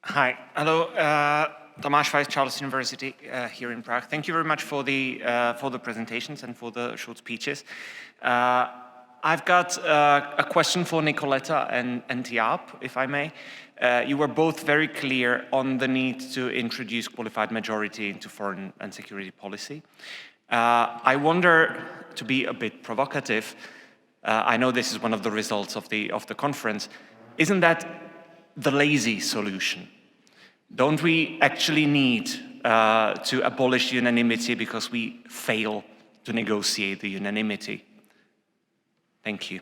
Hi, hello. Tomáš Weiss, Charles University here in Prague. Thank you very much for the presentations and for the short speeches. I've got a question for Nicoletta and Jaap, if I may. You were both very clear on the need to introduce qualified majority into foreign and security policy. I wonder, to be a bit provocative, I know this is one of the results of the conference, isn't that the lazy solution? Don't we actually need to abolish unanimity because we fail to negotiate the unanimity? Thank you.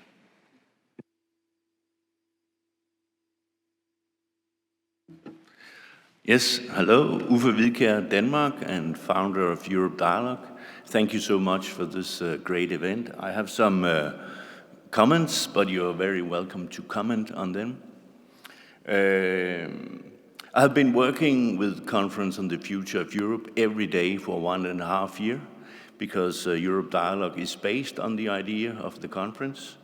Yes, hello, Uffe Hvidkjær, Denmark, and founder of Europe Dialogue. Thank you so much for this great event. I have some comments, but you're very welcome to comment on them. I have been working with the Conference on the Future of Europe every day for 1.5 years, because Europe Dialogue is based on the idea of the conference.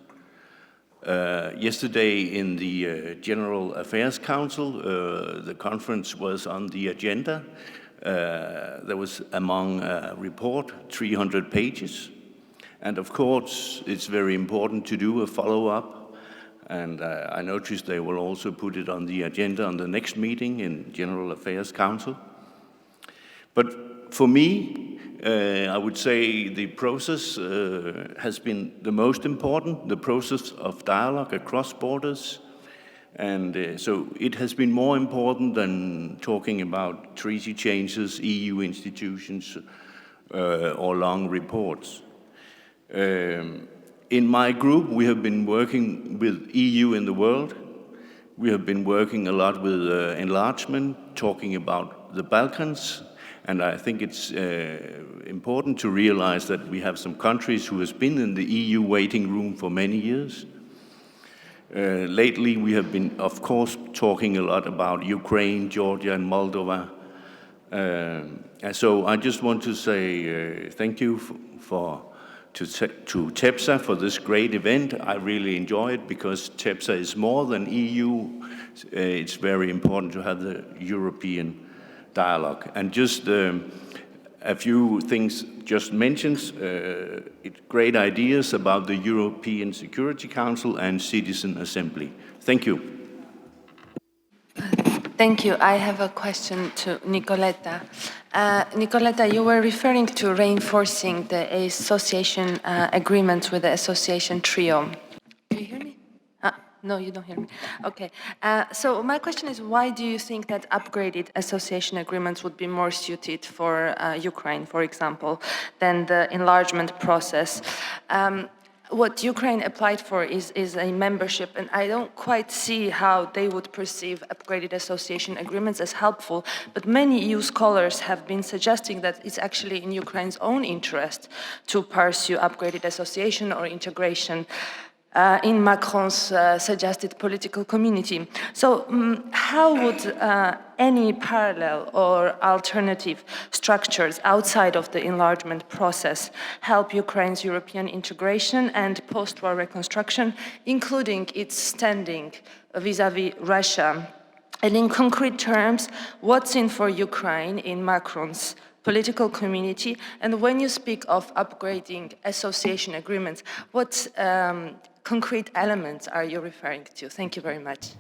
Yesterday in the General Affairs Council, the conference was on the agenda. There was among a report 300 pages. And of course, it's very important to do a follow-up. And I noticed they will also put it on the agenda on the next meeting in General Affairs Council. But for me, I would say the process has been the most important, the process of dialogue across borders. And so it has been more important than talking about treaty changes, EU institutions, or long reports. In my group, we have been working with EU in the world. We have been working a lot with enlargement, talking about the Balkans. And I think it's important to realize that we have some countries who has been in the EU waiting room for many years. Lately, we have been, of course, talking a lot about Ukraine, Georgia, and Moldova. And so I just want to say thank you to TEPSA for this great event. I really enjoy it because TEPSA is more than EU. It's very important to have the European dialogue. And just a few things just mentioned, great ideas about the European Security Council and Citizen Assembly. Thank you. Thank you. I have a question to Nicoletta. Nicoletta, you were referring to reinforcing the association agreements with the association trio. Do you hear me? No, you don't hear me. Okay. So my question is, why do you think that upgraded association agreements would be more suited for Ukraine, for example, than the enlargement process? What Ukraine applied for is a membership, and I don't quite see how they would perceive upgraded association agreements as helpful, but many EU scholars have been suggesting that it's actually in Ukraine's own interest to pursue upgraded association or integration in Macron's suggested political community. So how would any parallel or alternative structures outside of the enlargement process help Ukraine's European integration and post-war reconstruction, including its standing vis-à-vis Russia? And in concrete terms, what's in for Ukraine in Macron's political community? And when you speak of upgrading association agreements, what concrete elements are you referring to? Thank you very much.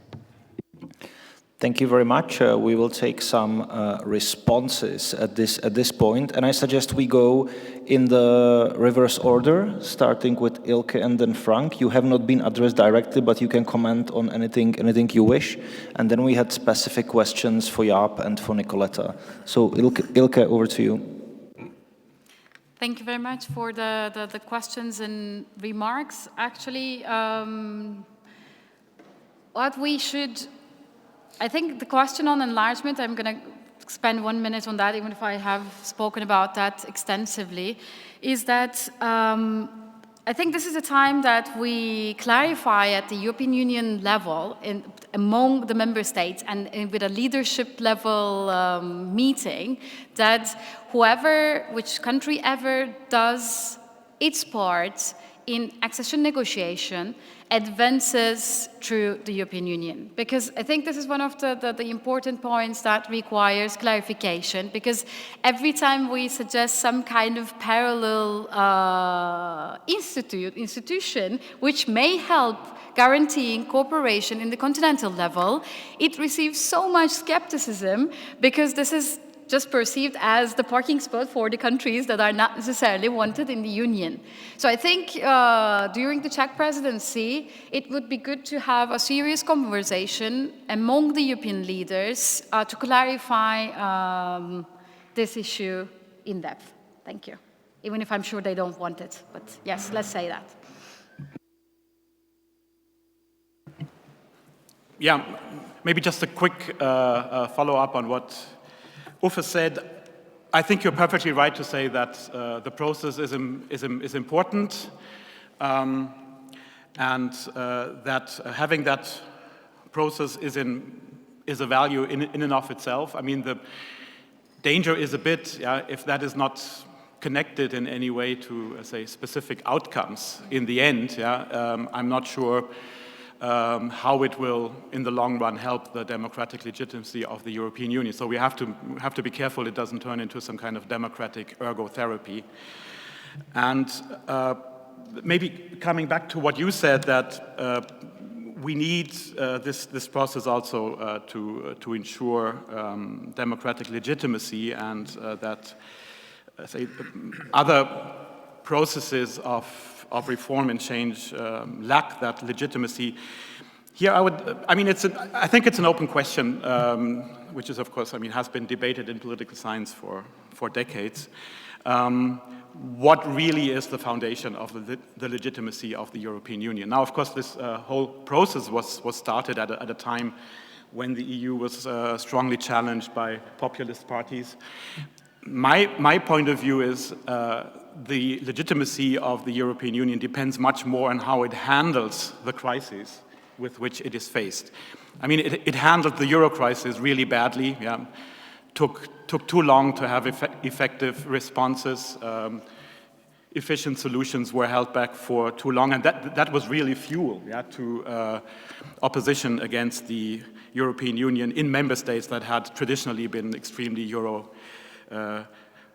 Thank you very much. We will take some responses at this point, and I suggest we go in the reverse order, starting with Ilke and then Frank. You have not been addressed directly, but you can comment on anything you wish. And then we had specific questions for Jaap and for Nicoletta. So Ilke, over to you. Thank you very much for the questions and remarks. Actually, I think the question on enlargement, I'm going to spend 1 minute on that, even if I have spoken about that extensively, is that I think this is a time that we clarify at the European Union level among the member states and with a leadership level meeting that which country ever does its part in accession negotiation advances through the European Union. Because I think this is one of the important points that requires clarification, because every time we suggest some kind of parallel institution which may help guaranteeing cooperation in the continental level, it receives so much skepticism because this is just perceived as the parking spot for the countries that are not necessarily wanted in the Union. So I think during the Czech presidency, it would be good to have a serious conversation among the European leaders to clarify this issue in depth. Thank you. Even if I'm sure they don't want it, but yes, let's say that. Yeah, maybe just a quick follow-up on what Uffe said. I think you're perfectly right to say that the process is important, and that having that process is a value in and of itself. I mean, the danger is a bit, if that is not connected in any way to, say, specific outcomes in the end. I'm not sure how it will, in the long run, help the democratic legitimacy of the European Union. So we have to be careful it doesn't turn into some kind of democratic ergotherapy. And maybe coming back to what you said, that we need this process also to ensure democratic legitimacy, and that say other processes of reform and change lack that legitimacy. Here, I think it's an open question, which is, of course, has been debated in political science for decades. What really is the foundation of the legitimacy of the European Union? Now, of course, this whole process was started at a time when the EU was strongly challenged by populist parties. My point of view is the legitimacy of the European Union depends much more on how it handles the crises with which it is faced. I mean, it handled the Euro crisis really badly. Took too long to have effective responses. Efficient solutions were held back for too long, and that was really fuel to opposition against the European Union in member states that had traditionally been extremely Euro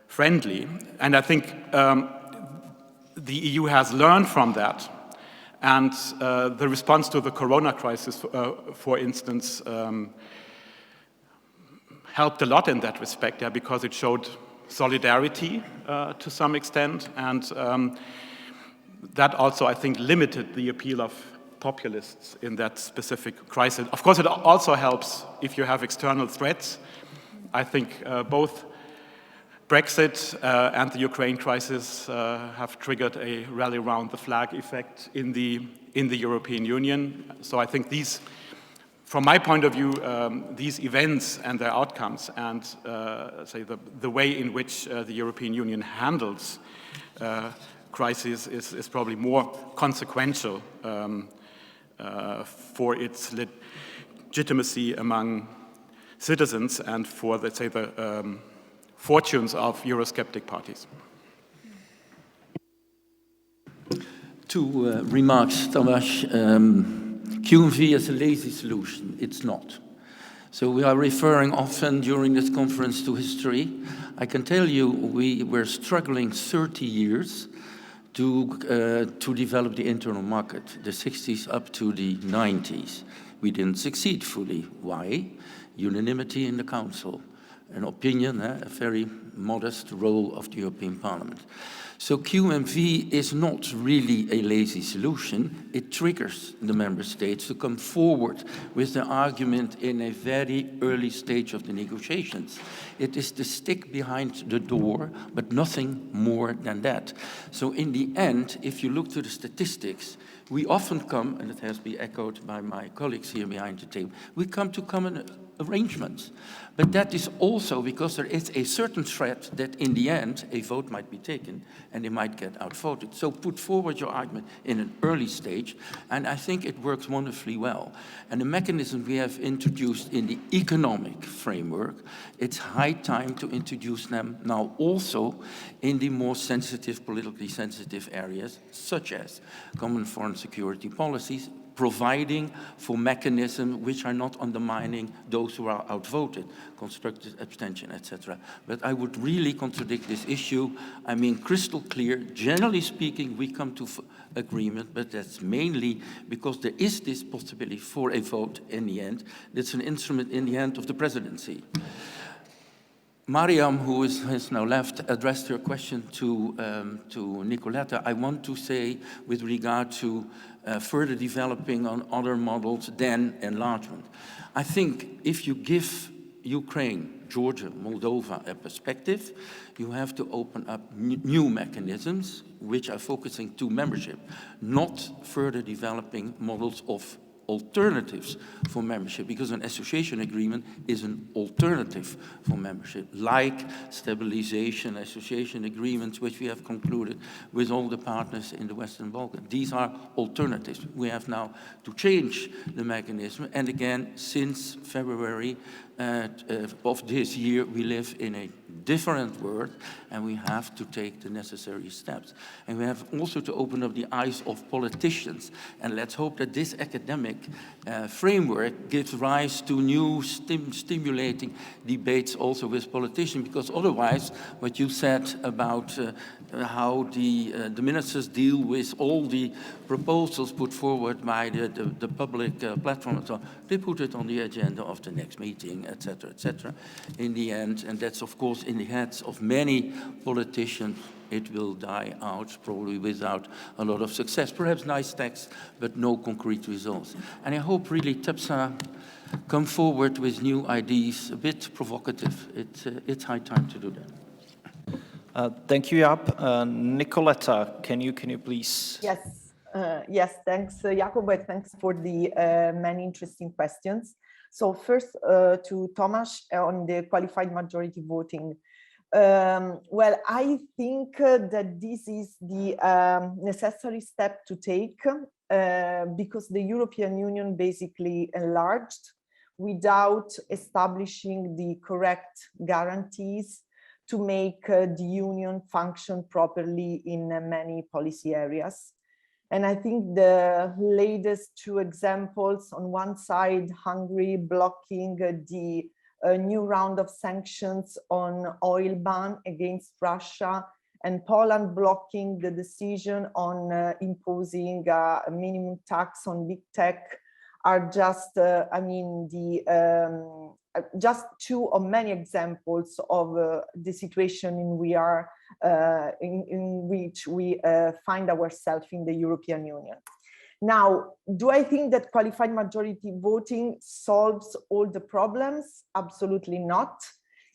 friendly. And I think the EU has learned from that, and the response to the corona crisis, for instance, helped a lot in that respect, because it showed solidarity to some extent, and that also, I think, limited the appeal of populists in that specific crisis. Of course, it also helps if you have external threats. I think both Brexit and the Ukraine crisis have triggered a rally around the flag effect in the European Union. So I think these, from my point of view, these events and their outcomes, and say the way in which the European Union handles crises is probably more consequential for its legitimacy among citizens and for, let's say, the fortunes of Eurosceptic parties. Two remarks, Tamas. QMV is a lazy solution. It's not. So we are referring often during this conference to history. I can tell you we were struggling 30 years to develop the internal market, the 60s up to the 90s. We didn't succeed fully. Why? Unanimity in the Council. An opinion, a very modest role of the European Parliament. So QMV is not really a lazy solution. It triggers the member states to come forward with the argument in a very early stage of the negotiations. It is the stick behind the door, but nothing more than that. So in the end, if you look to the statistics, we often come, and it has been echoed by my colleagues here behind the table, we come to common arrangements. But that is also because there is a certain threat that in the end a vote might be taken and they might get outvoted. So put forward your argument in an early stage, and I think it works wonderfully well. And the mechanism we have introduced in the economic framework, it's high time to introduce them now also in the more sensitive, politically sensitive areas, such as common foreign security policies, providing for mechanisms which are not undermining those who are outvoted, constructive abstention, etc. But I would really contradict this issue. I mean, crystal clear, generally speaking, we come to agreement, but that's mainly because there is this possibility for a vote in the end. That's an instrument in the hand of the presidency. Mariam, who has now left, addressed her question to Nicoletta. I want to say, with regard to further developing on other models than enlargement. I think if you give Ukraine, Georgia, Moldova a perspective, you have to open up new mechanisms which are focusing to membership, not further developing models of alternatives for membership, because an association agreement is an alternative for membership, like stabilization association agreements, which we have concluded with all the partners in the Western Balkans. These are alternatives. We have now to change the mechanism, and again, since February of this year, we live in a different world, and we have to take the necessary steps. And we have also to open up the eyes of politicians, and let's hope that this academic framework gives rise to new stimulating debates also with politicians, because otherwise, what you said about how the ministers deal with all the proposals put forward by the public platform and so on, they put it on the agenda of the next meeting, etc., in the end, and that's of course in the heads of many politicians. It will die out probably without a lot of success. Perhaps nice text, but no concrete results. And I hope really TEPSA come forward with new ideas, a bit provocative. It's high time to do that. Thank you, Jaap. Nicoletta, can you please? Yes, yes. Thanks, Jacob. Thanks for the many interesting questions. So first, to Tomasz on the qualified majority voting. Well, I think that this is the necessary step to take because the European Union basically enlarged without establishing the correct guarantees to make the Union function properly in many policy areas. And I think the latest two examples, on one side, Hungary blocking the new round of sanctions on oil ban against Russia, and Poland blocking the decision on imposing a minimum tax on big tech, are just, I mean, just two of many examples of the situation in which we find ourselves in the European Union. Now, do I think that qualified majority voting solves all the problems? Absolutely not.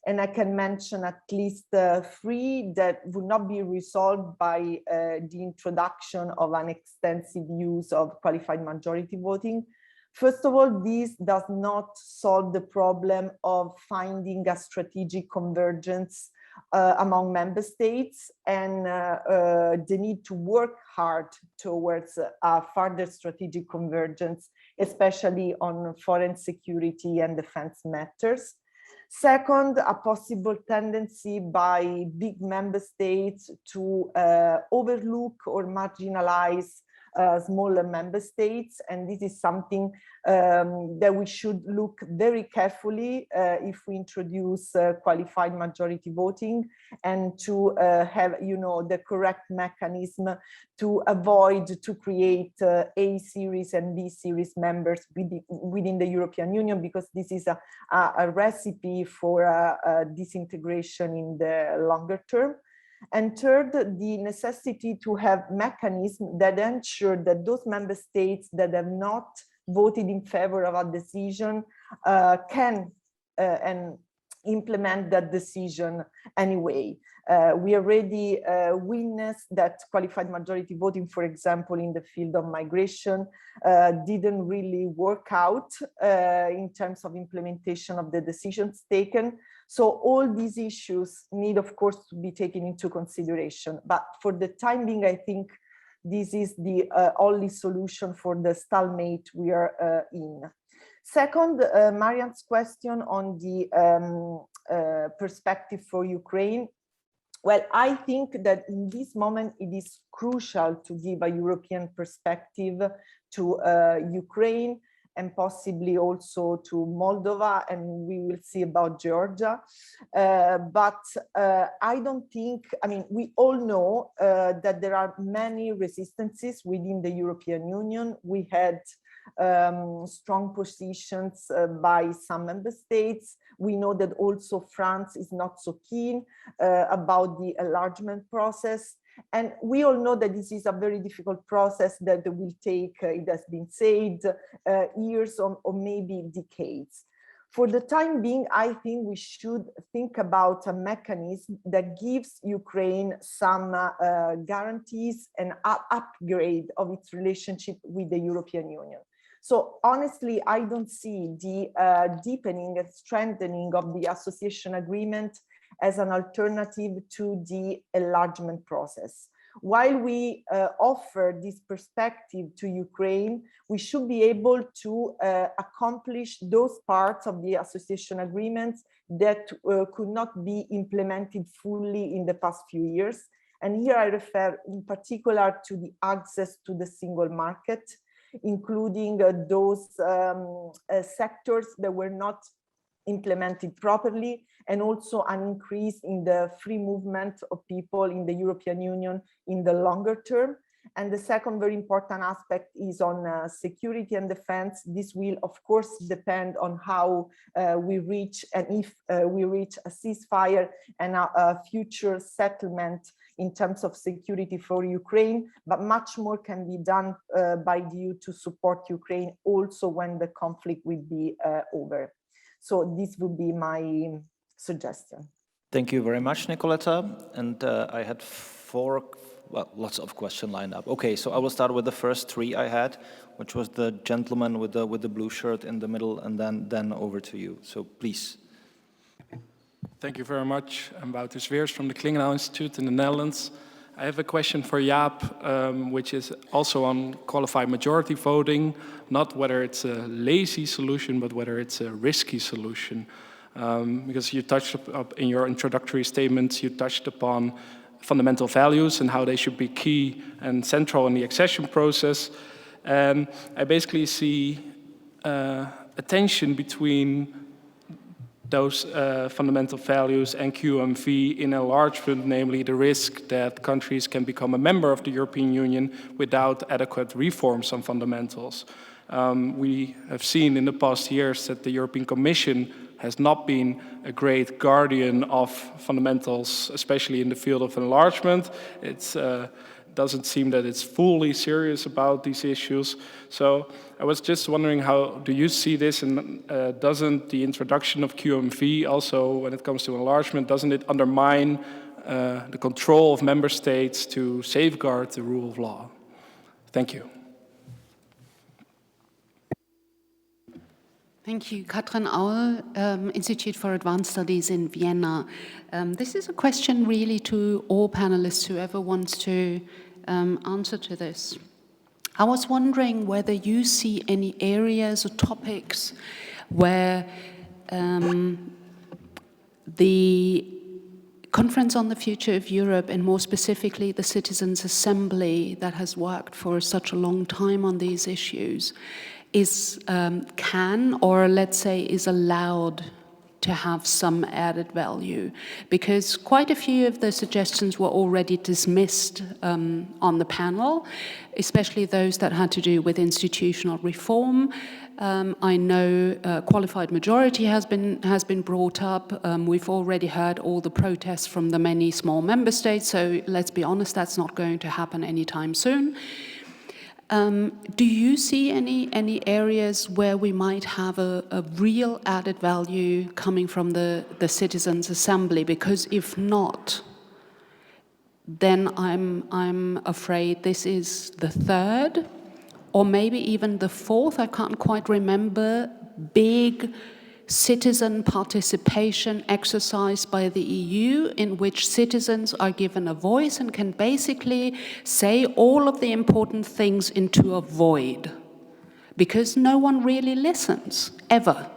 And I can mention at least three that would not be resolved by the introduction of an extensive use of qualified majority voting. First of all, this does not solve the problem of finding a strategic convergence among member states and the need to work hard towards a further strategic convergence, especially on foreign security and defense matters. Second, a possible tendency by big member states to overlook or marginalize smaller member states, and this is something that we should look very carefully if we introduce qualified majority voting, and to have, you know, the correct mechanism to avoid to create A series and B series members within the European Union, because this is a recipe for disintegration in the longer term. And third, the necessity to have mechanisms that ensure that those member states that have not voted in favor of a decision can and implement that decision anyway. We already witnessed that qualified majority voting, for example, in the field of migration, didn't really work out in terms of implementation of the decisions taken. So all these issues need, of course, to be taken into consideration. But for the time being, I think this is the only solution for the stalemate we are in. Second, Marianne's question on the perspective for Ukraine. Well, I think that in this moment, it is crucial to give a European perspective to Ukraine and possibly also to Moldova, and we will see about Georgia. But I don't think, I mean, we all know that there are many resistances within the European Union. We had strong positions by some member states. We know that also France is not so keen about the enlargement process. And we all know that this is a very difficult process that will take, it has been said, years or maybe decades. For the time being, I think we should think about a mechanism that gives Ukraine some guarantees and upgrade of its relationship with the European Union. So honestly, I don't see the deepening and strengthening of the association agreement as an alternative to the enlargement process. While we offer this perspective to Ukraine, we should be able to accomplish those parts of the association agreements that could not be implemented fully in the past few years. And here I refer in particular to the access to the single market, including those sectors that were not implemented properly, and also an increase in the free movement of people in the European Union in the longer term. And the second very important aspect is on security and defense. This will, of course, depend on how we reach, and if we reach a ceasefire and a future settlement in terms of security for Ukraine, but much more can be done by the EU to support Ukraine also when the conflict will be over. So this would be my suggestion. Thank you very much, Nicoletta. And I had lots of questions lined up. Okay, so I will start with the first three I had, which was the gentleman with the blue shirt in the middle, and then over to you. So please. Thank you very much. I'm Wouter Zweers from the Klingenau Institute in the Netherlands. I have a question for Jaap, which is also on qualified majority voting, not whether it's a lazy solution, but whether it's a risky solution. Because you touched up in your introductory statements, you touched upon fundamental values and how they should be key and central in the accession process. And I basically see a tension between those fundamental values and QMV in enlargement, namely the risk that countries can become a member of the European Union without adequate reforms on fundamentals. We have seen in the past years that the European Commission has not been a great guardian of fundamentals, especially in the field of enlargement. It doesn't seem that it's fully serious about these issues. So I was just wondering, how do you see this, and doesn't the introduction of QMV also, when it comes to enlargement, doesn't it undermine the control of member states to safeguard the rule of law? Thank you. Thank you. Katrin Aul, Institute for Advanced Studies in Vienna. This is a question really to all panelists, whoever wants to answer to this. I was wondering whether you see any areas or topics where the Conference on the Future of Europe, and more specifically the Citizens' Assembly that has worked for such a long time on these issues, can, or let's say is allowed to have some added value, because quite a few of the suggestions were already dismissed on the panel, especially those that had to do with institutional reform. I know qualified majority has been brought up. We've already heard all the protests from the many small member states, so let's be honest, that's not going to happen anytime soon. Do you see any areas where we might have a real added value coming from the Citizens' Assembly? Because if not, then I'm afraid this is the third, or maybe even the fourth, I can't quite remember, big citizen participation exercise by the EU in which citizens are given a voice and can basically say all of the important things into a void, because no one really listens, ever.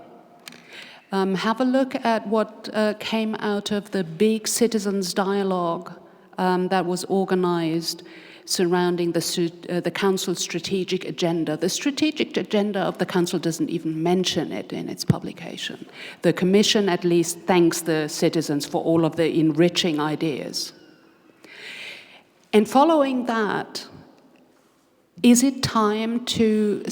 Have a look at what came out of the big citizens' dialogue that was organized surrounding the Council's strategic agenda. The strategic agenda of the Council doesn't even mention it in its publication. The Commission at least thanks the citizens for all of the enriching ideas. And following that, is it time to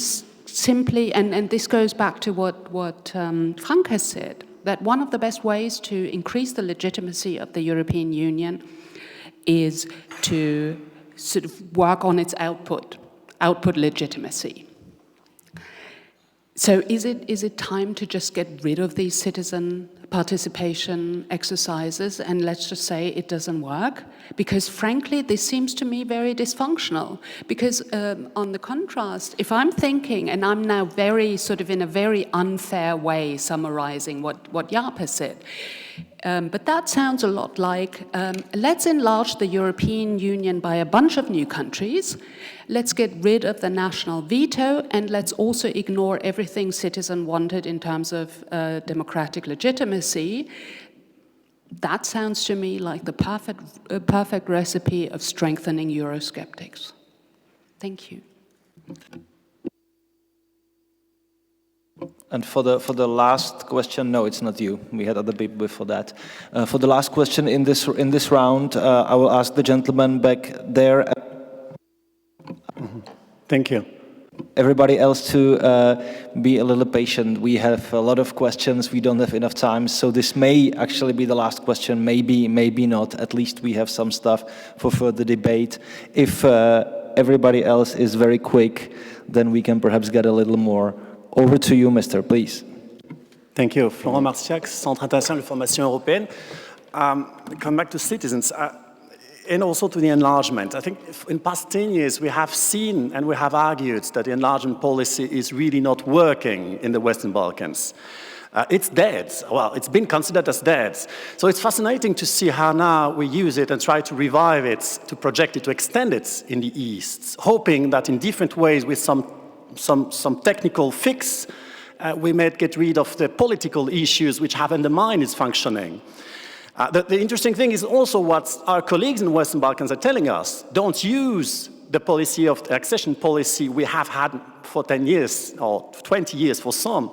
simply, and this goes back to what Frank has said, that one of the best ways to increase the legitimacy of the European Union is to sort of work on its output legitimacy. So is it time to just get rid of these citizen participation exercises and let's just say it doesn't work? Because frankly, this seems to me very dysfunctional. Because on the contrast, if I'm thinking, and I'm now very sort of in a very unfair way summarizing what Jaap has said, but that sounds a lot like, let's enlarge the European Union by a bunch of new countries, let's get rid of the national veto, and let's also ignore everything citizens wanted in terms of democratic legitimacy. That sounds to me like the perfect recipe of strengthening Eurosceptics. Thank you. And for the last question, no, it's not you. We had other people before that. For the last question in this round, I will ask the gentleman back there. Thank you. Everybody else to be a little patient. We have a lot of questions. We don't have enough time, so this may actually be the last question. Maybe not. At least we have some stuff for further debate. If everybody else is very quick, then we can perhaps get a little more. Over to you, Mr. Please. Thank you. Florent Marciac, Centre International de Formation Européenne. Come back to citizens and also to the enlargement. I think in past 10 years we have seen and we have argued that the enlargement policy is really not working in the Western Balkans. It's dead. Well, it's been considered as dead. So it's fascinating to see how now we use it and try to revive it, to project it, to extend it in the East, hoping that in different ways with some technical fix, we might get rid of the political issues which have undermined its functioning. The interesting thing is also what our colleagues in the Western Balkans are telling us. Don't use the policy of the accession policy we have had for 10 years or 20 years for some,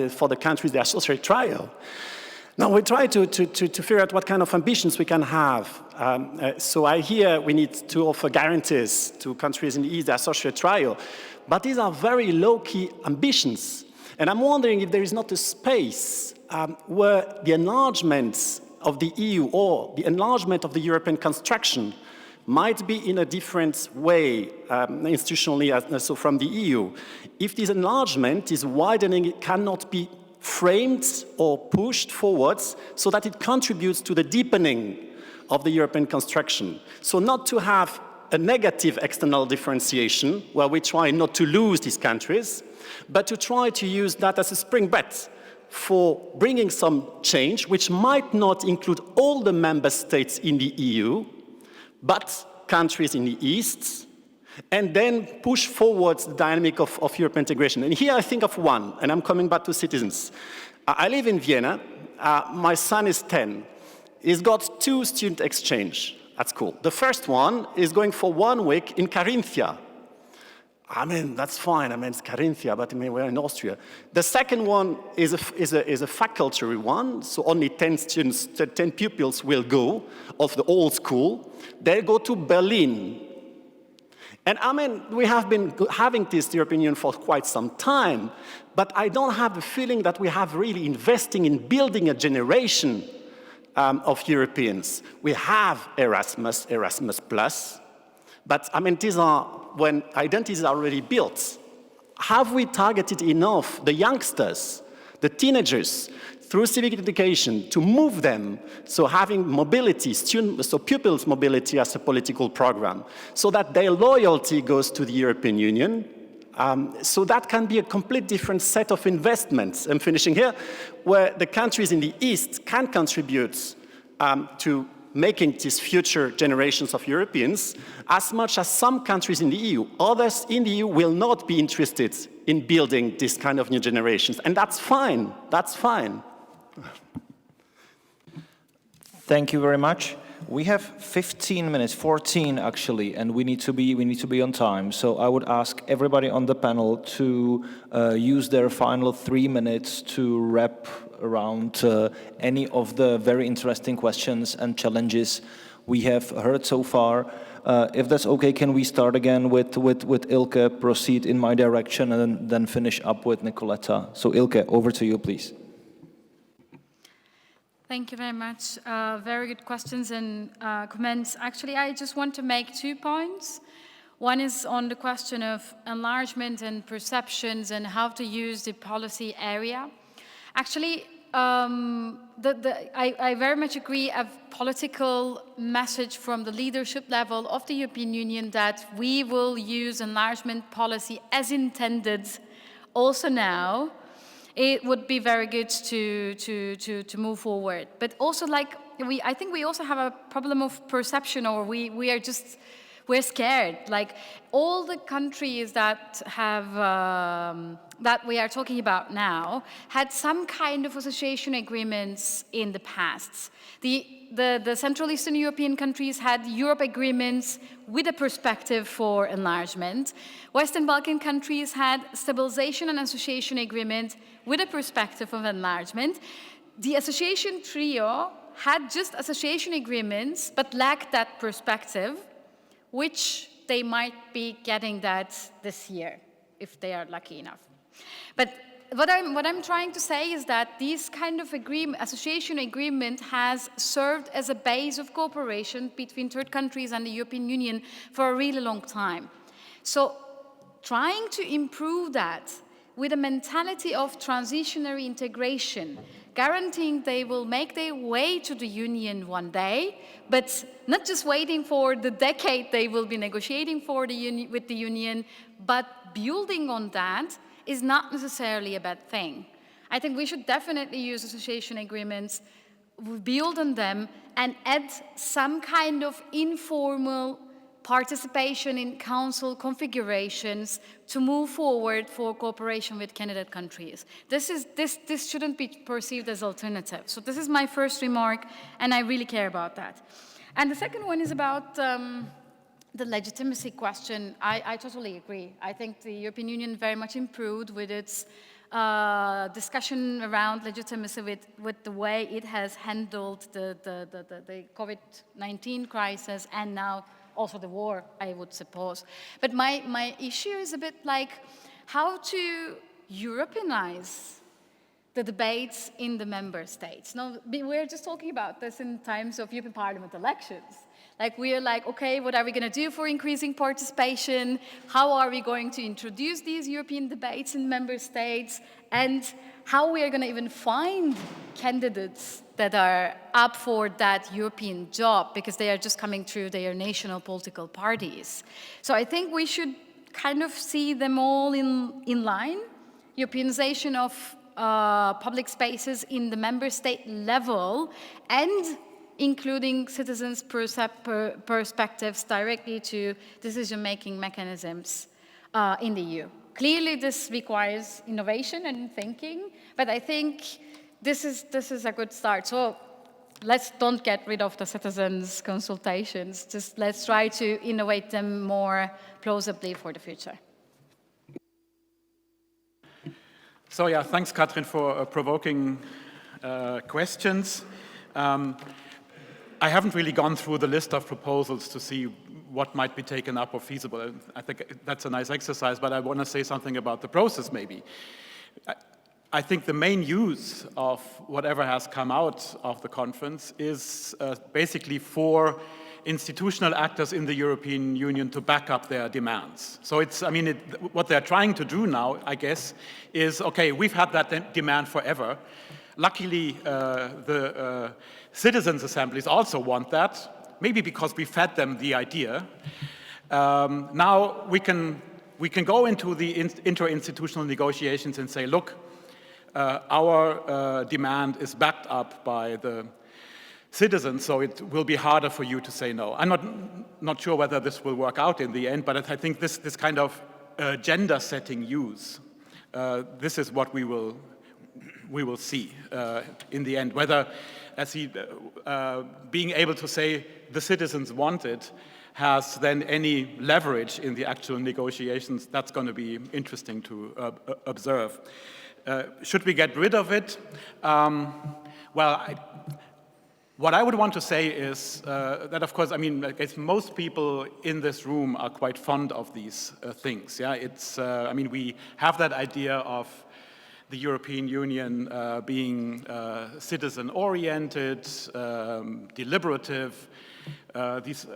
for the countries the associate trial. Now we try to figure out what kind of ambitions we can have. So I hear we need to offer guarantees to countries in the East, the associate trial. But these are very low-key ambitions. And I'm wondering if there is not a space where the enlargement of the EU or the enlargement of the European construction might be in a different way institutionally so from the EU. If this enlargement is widening, it cannot be framed or pushed forwards so that it contributes to the deepening of the European construction. So not to have a negative external differentiation where we try not to lose these countries, but to try to use that as a springboard for bringing some change, which might not include all the member states in the EU, but countries in the East, and then push forward the dynamic of European integration. And here I think of one, and I'm coming back to citizens. I live in Vienna. My son is 10. He's got 2 student exchange at school. The first one is going for 1 week in Carinthia. I mean, that's fine. I mean, it's Carinthia, but I mean, we're in Austria. The second one is a faculty one, so only 10 students, 10 pupils will go of the old school. They go to Berlin. And I mean, we have been having this European Union for quite some time, but I don't have the feeling that we have really investing in building a generation of Europeans. We have Erasmus Plus, But I mean, these are when identities are already built. Have we targeted enough the youngsters, the teenagers, through civic education to move them, so having mobility, so pupils' mobility as a political program, so that their loyalty goes to the European Union? So that can be a complete different set of investments. I'm finishing here, where the countries in the East can contribute to making these future generations of Europeans, as much as some countries in the EU. Others in the EU will not be interested in building this kind of new generations, and that's fine, that's fine. Thank you very much. We have 15 minutes, 14 actually, and we need to be on time. So I would ask everybody on the panel to use their final 3 minutes to wrap around any of the very interesting questions and challenges we have heard so far. If that's okay, can we start again with Ilke, proceed in my direction, and then finish up with Nicoletta. So Ilke, over to you, please. Thank you very much. Very good questions and comments. Actually, I just want to make 2 points. One is on the question of enlargement and perceptions and how to use the policy area. Actually, I very much agree a political message from the leadership level of the European Union that we will use enlargement policy as intended also now. It would be very good to move forward. But also, like, I think we also have a problem of perception, or we're scared. Like, all the countries that have, that we are talking about now, had some kind of association agreements in the past. The Central Eastern European countries had Europe agreements with a perspective for enlargement. Western Balkan countries had stabilization and association agreement with a perspective of enlargement. The association trio had just association agreements, but lacked that perspective, which they might be getting that this year, if they are lucky enough. But what I'm trying to say is that this kind of association agreement has served as a base of cooperation between third countries and the European Union for a really long time. So trying to improve that with a mentality of transitionary integration, guaranteeing they will make their way to the Union one day, but not just waiting for the decade they will be negotiating for with the Union, but building on that is not necessarily a bad thing. I think we should definitely use association agreements, build on them, and add some kind of informal participation in council configurations to move forward for cooperation with candidate countries. This shouldn't be perceived as alternative. So this is my first remark, and I really care about that. And the second one is about the legitimacy question. I totally agree. I think the European Union very much improved with its discussion around legitimacy with the way it has handled the COVID-19 crisis and now also the war, I would suppose. But my issue is a bit like how to Europeanize the debates in the member states. Now, we're just talking about this in times of European Parliament elections. Like, we're like, okay, what are we going to do for increasing participation? How are we going to introduce these European debates in member states? And how we are going to even find candidates that are up for that European job, because they are just coming through their national political parties. So I think we should kind of see them all in line. Europeanization of public spaces in the member state level, and including citizens' perspectives directly to decision-making mechanisms in the EU. Clearly, this requires innovation and thinking, but I think this is a good start. So let's don't get rid of the citizens' consultations. Just let's try to innovate them more plausibly for the future. So yeah, thanks, Katrin, for provoking questions. I haven't really gone through the list of proposals to see what might be taken up or feasible. I think that's a nice exercise, but I want to say something about the process, maybe. I think the main use of whatever has come out of the conference is basically 4 institutional actors in the European Union to back up their demands. So it's, I mean, what they're trying to do now, I guess, is, okay, we've had that demand forever. Luckily, the citizens' assemblies also want that, maybe because we fed them the idea. Now we can go into the interinstitutional negotiations and say, look, our demand is backed up by the citizens, so it will be harder for you to say no. I'm not sure whether this will work out in the end, but I think this kind of gender setting use, this is what we will see in the end. Whether, as he being able to say the citizens want it, has then any leverage in the actual negotiations, that's going to be interesting to observe. Should we get rid of it? What I would want to say is that, of course, I mean, I guess most people in this room are quite fond of these things. Yeah, it's, I mean, we have that idea of the European Union being citizen-oriented, deliberative. These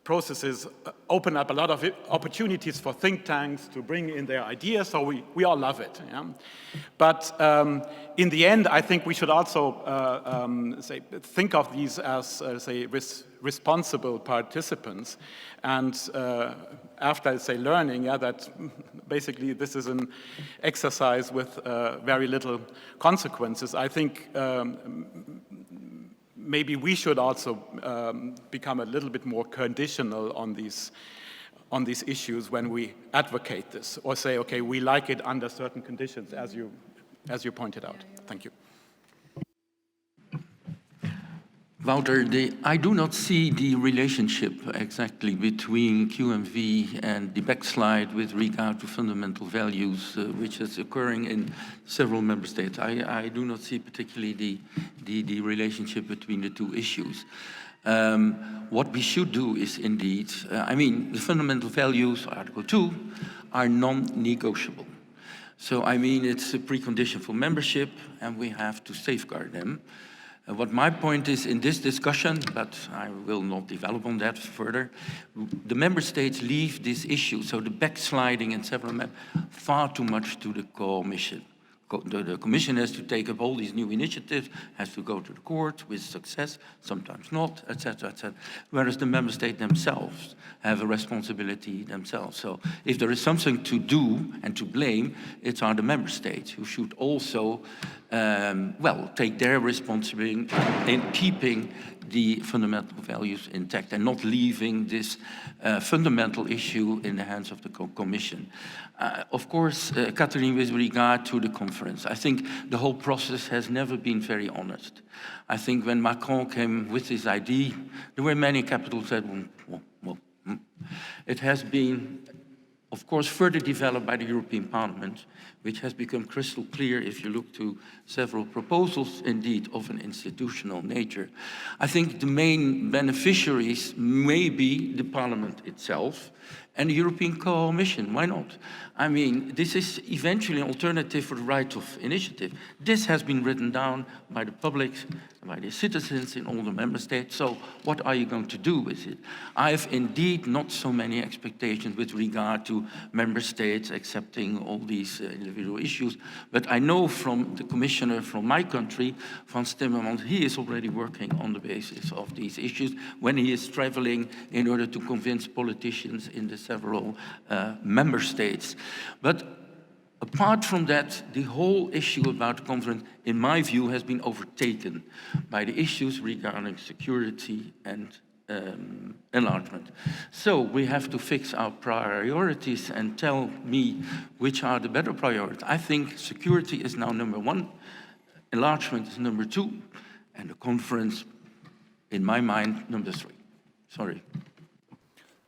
processes open up a lot of opportunities for think tanks to bring in their ideas, so we all love it. Yeah? But in the end, I think we should also think of these as, responsible participants. And after, learning that basically this is an exercise with very little consequences, I think maybe we should also become a little bit more conditional on these issues when we advocate this, or say, okay, we like it under certain conditions, as you pointed out. Thank you. Wouter, I do not see the relationship exactly between QMV and the backslide with regard to fundamental values, which is occurring in several member states. I do not see particularly the relationship between the two issues. What we should do is indeed, I mean, the fundamental values, Article 2, are non-negotiable. So, I mean, it's a precondition for membership, and we have to safeguard them. What my point is in this discussion, but I will not develop on that further, the member states leave this issue, so the backsliding in several far too much to the Commission. The Commission has to take up all these new initiatives, has to go to the court with success, sometimes not, etc., etc. Whereas the member states themselves have a responsibility themselves. So if there is something to do and to blame, it's on the member states who should also, take their responsibility in keeping the fundamental values intact and not leaving this fundamental issue in the hands of the Commission. Of course, Catherine, with regard to the conference, I think the whole process has never been very honest. I think when Macron came with his idea, there were many capitals that, it has been, of course, further developed by the European Parliament, which has become crystal clear if you look to several proposals, indeed, of an institutional nature. I think the main beneficiaries may be the Parliament itself and the European Commission. Why not? I mean, this is eventually an alternative for the right of initiative. This has been written down by the public, by the citizens in all the member states. So what are you going to do with it? I have indeed not so many expectations with regard to member states accepting all these individual issues. But I know from the commissioner from my country, Frans Timmermans, he is already working on the basis of these issues when he is traveling in order to convince politicians in the several member states. But apart from that, the whole issue about the conference, in my view, has been overtaken by the issues regarding security and enlargement. So we have to fix our priorities and tell me which are the better priorities. I think security is now number 1, enlargement is number 2, and the conference, in my mind, number 3. Sorry.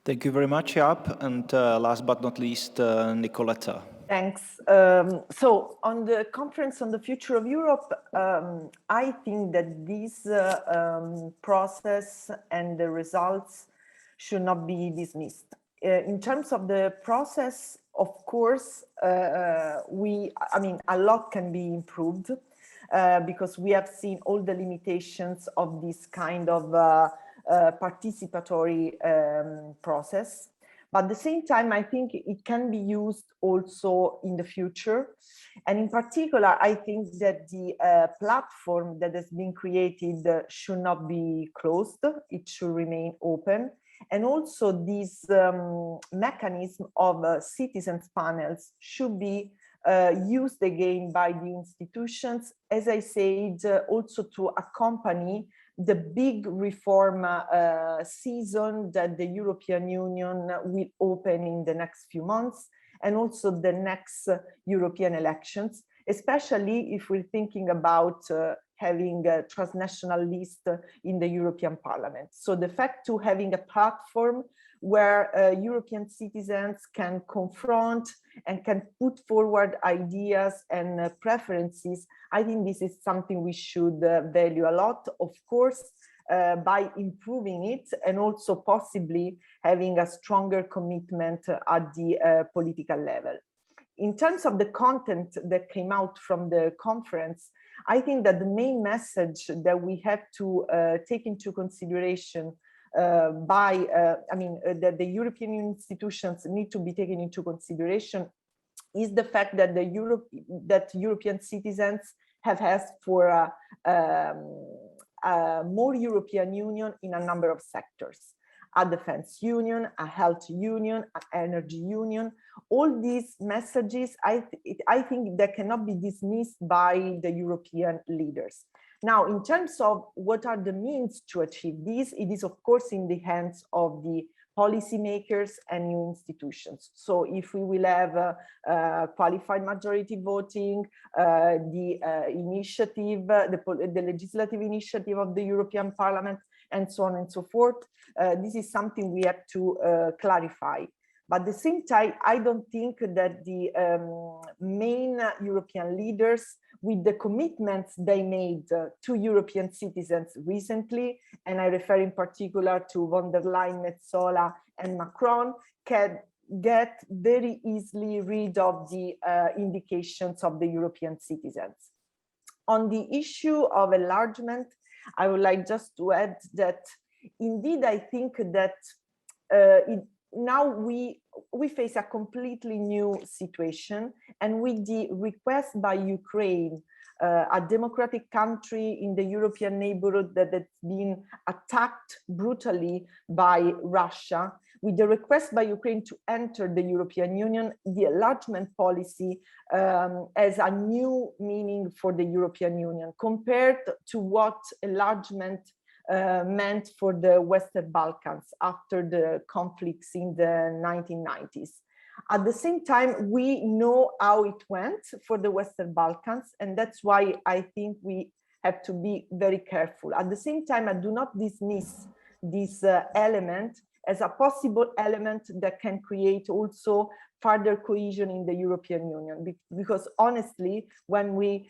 Thank you very much, Jaap. And last but not least, Nicoletta. Thanks. So on the conference on the future of Europe, I think that this process and the results should not be dismissed. In terms of the process, of course, a lot can be improved because we have seen all the limitations of this kind of participatory process. But at the same time, I think it can be used also in the future. And in particular, I think that the platform that has been created should not be closed. It should remain open. And also this mechanism of citizens panels should be used again by the institutions, as I said, also to accompany the big reform season that the European Union will open in the next few months, and also the next European elections, especially if we're thinking about having a transnational list in the European Parliament. So the fact to having a platform where European citizens can confront and can put forward ideas and preferences, I think this is something we should value a lot, of course, by improving it and also possibly having a stronger commitment at the political level. In terms of the content that came out from the conference, I think that the main message that we have to take into consideration that the European institutions need to be taken into consideration is the fact that European citizens have asked for more European Union in a number of sectors. A defense union, a health union, an energy union, all these messages, I think that cannot be dismissed by the European leaders. Now, in terms of what are the means to achieve this, it is of course in the hands of the policymakers and new institutions. So if we will have qualified majority voting, the initiative, the legislative initiative of the European Parliament, and so on and so forth, this is something we have to clarify. But at the same time, I don't think that the main European leaders, with the commitments they made to European citizens recently, and I refer in particular to von der Leyen, Metsola, and Macron, can get very easily rid of the indications of the European citizens. On the issue of enlargement, I would like just to add that indeed I think that now we face a completely new situation, and with the request by Ukraine, a democratic country in the European neighborhood that has been attacked brutally by Russia, with the request by Ukraine to enter the European Union, the enlargement policy has a new meaning for the European Union compared to what enlargement meant for the Western Balkans after the conflicts in the 1990s. At the same time, we know how it went for the Western Balkans, and that's why I think we have to be very careful. At the same time, I do not dismiss this element as a possible element that can create also further cohesion in the European Union. Because honestly, when we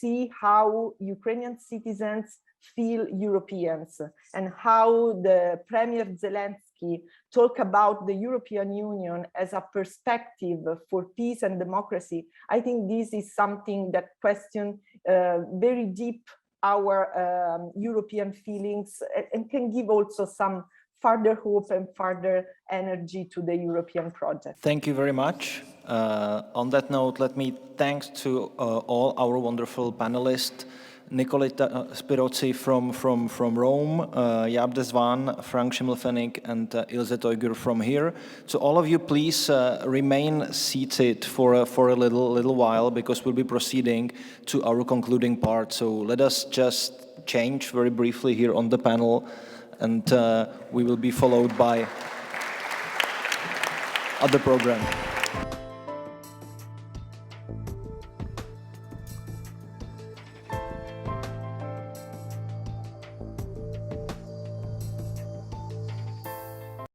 see how Ukrainian citizens feel Europeans and how the Premier Zelensky talk about the European Union as a perspective for peace and democracy, I think this is something that questions very deep our European feelings and can give also some further hope and further energy to the European project. Thank you very much. On that note, let me thank to all our wonderful panelists, Nicoletta Spirozzi from Rome, Jaap de Zwaan, Frank Schimmelpfennig, and Ilse Teuger from here. So all of you, please remain seated for a little while, because we'll be proceeding to our concluding part. So let us just change very briefly here on the panel, and we will be followed by other program.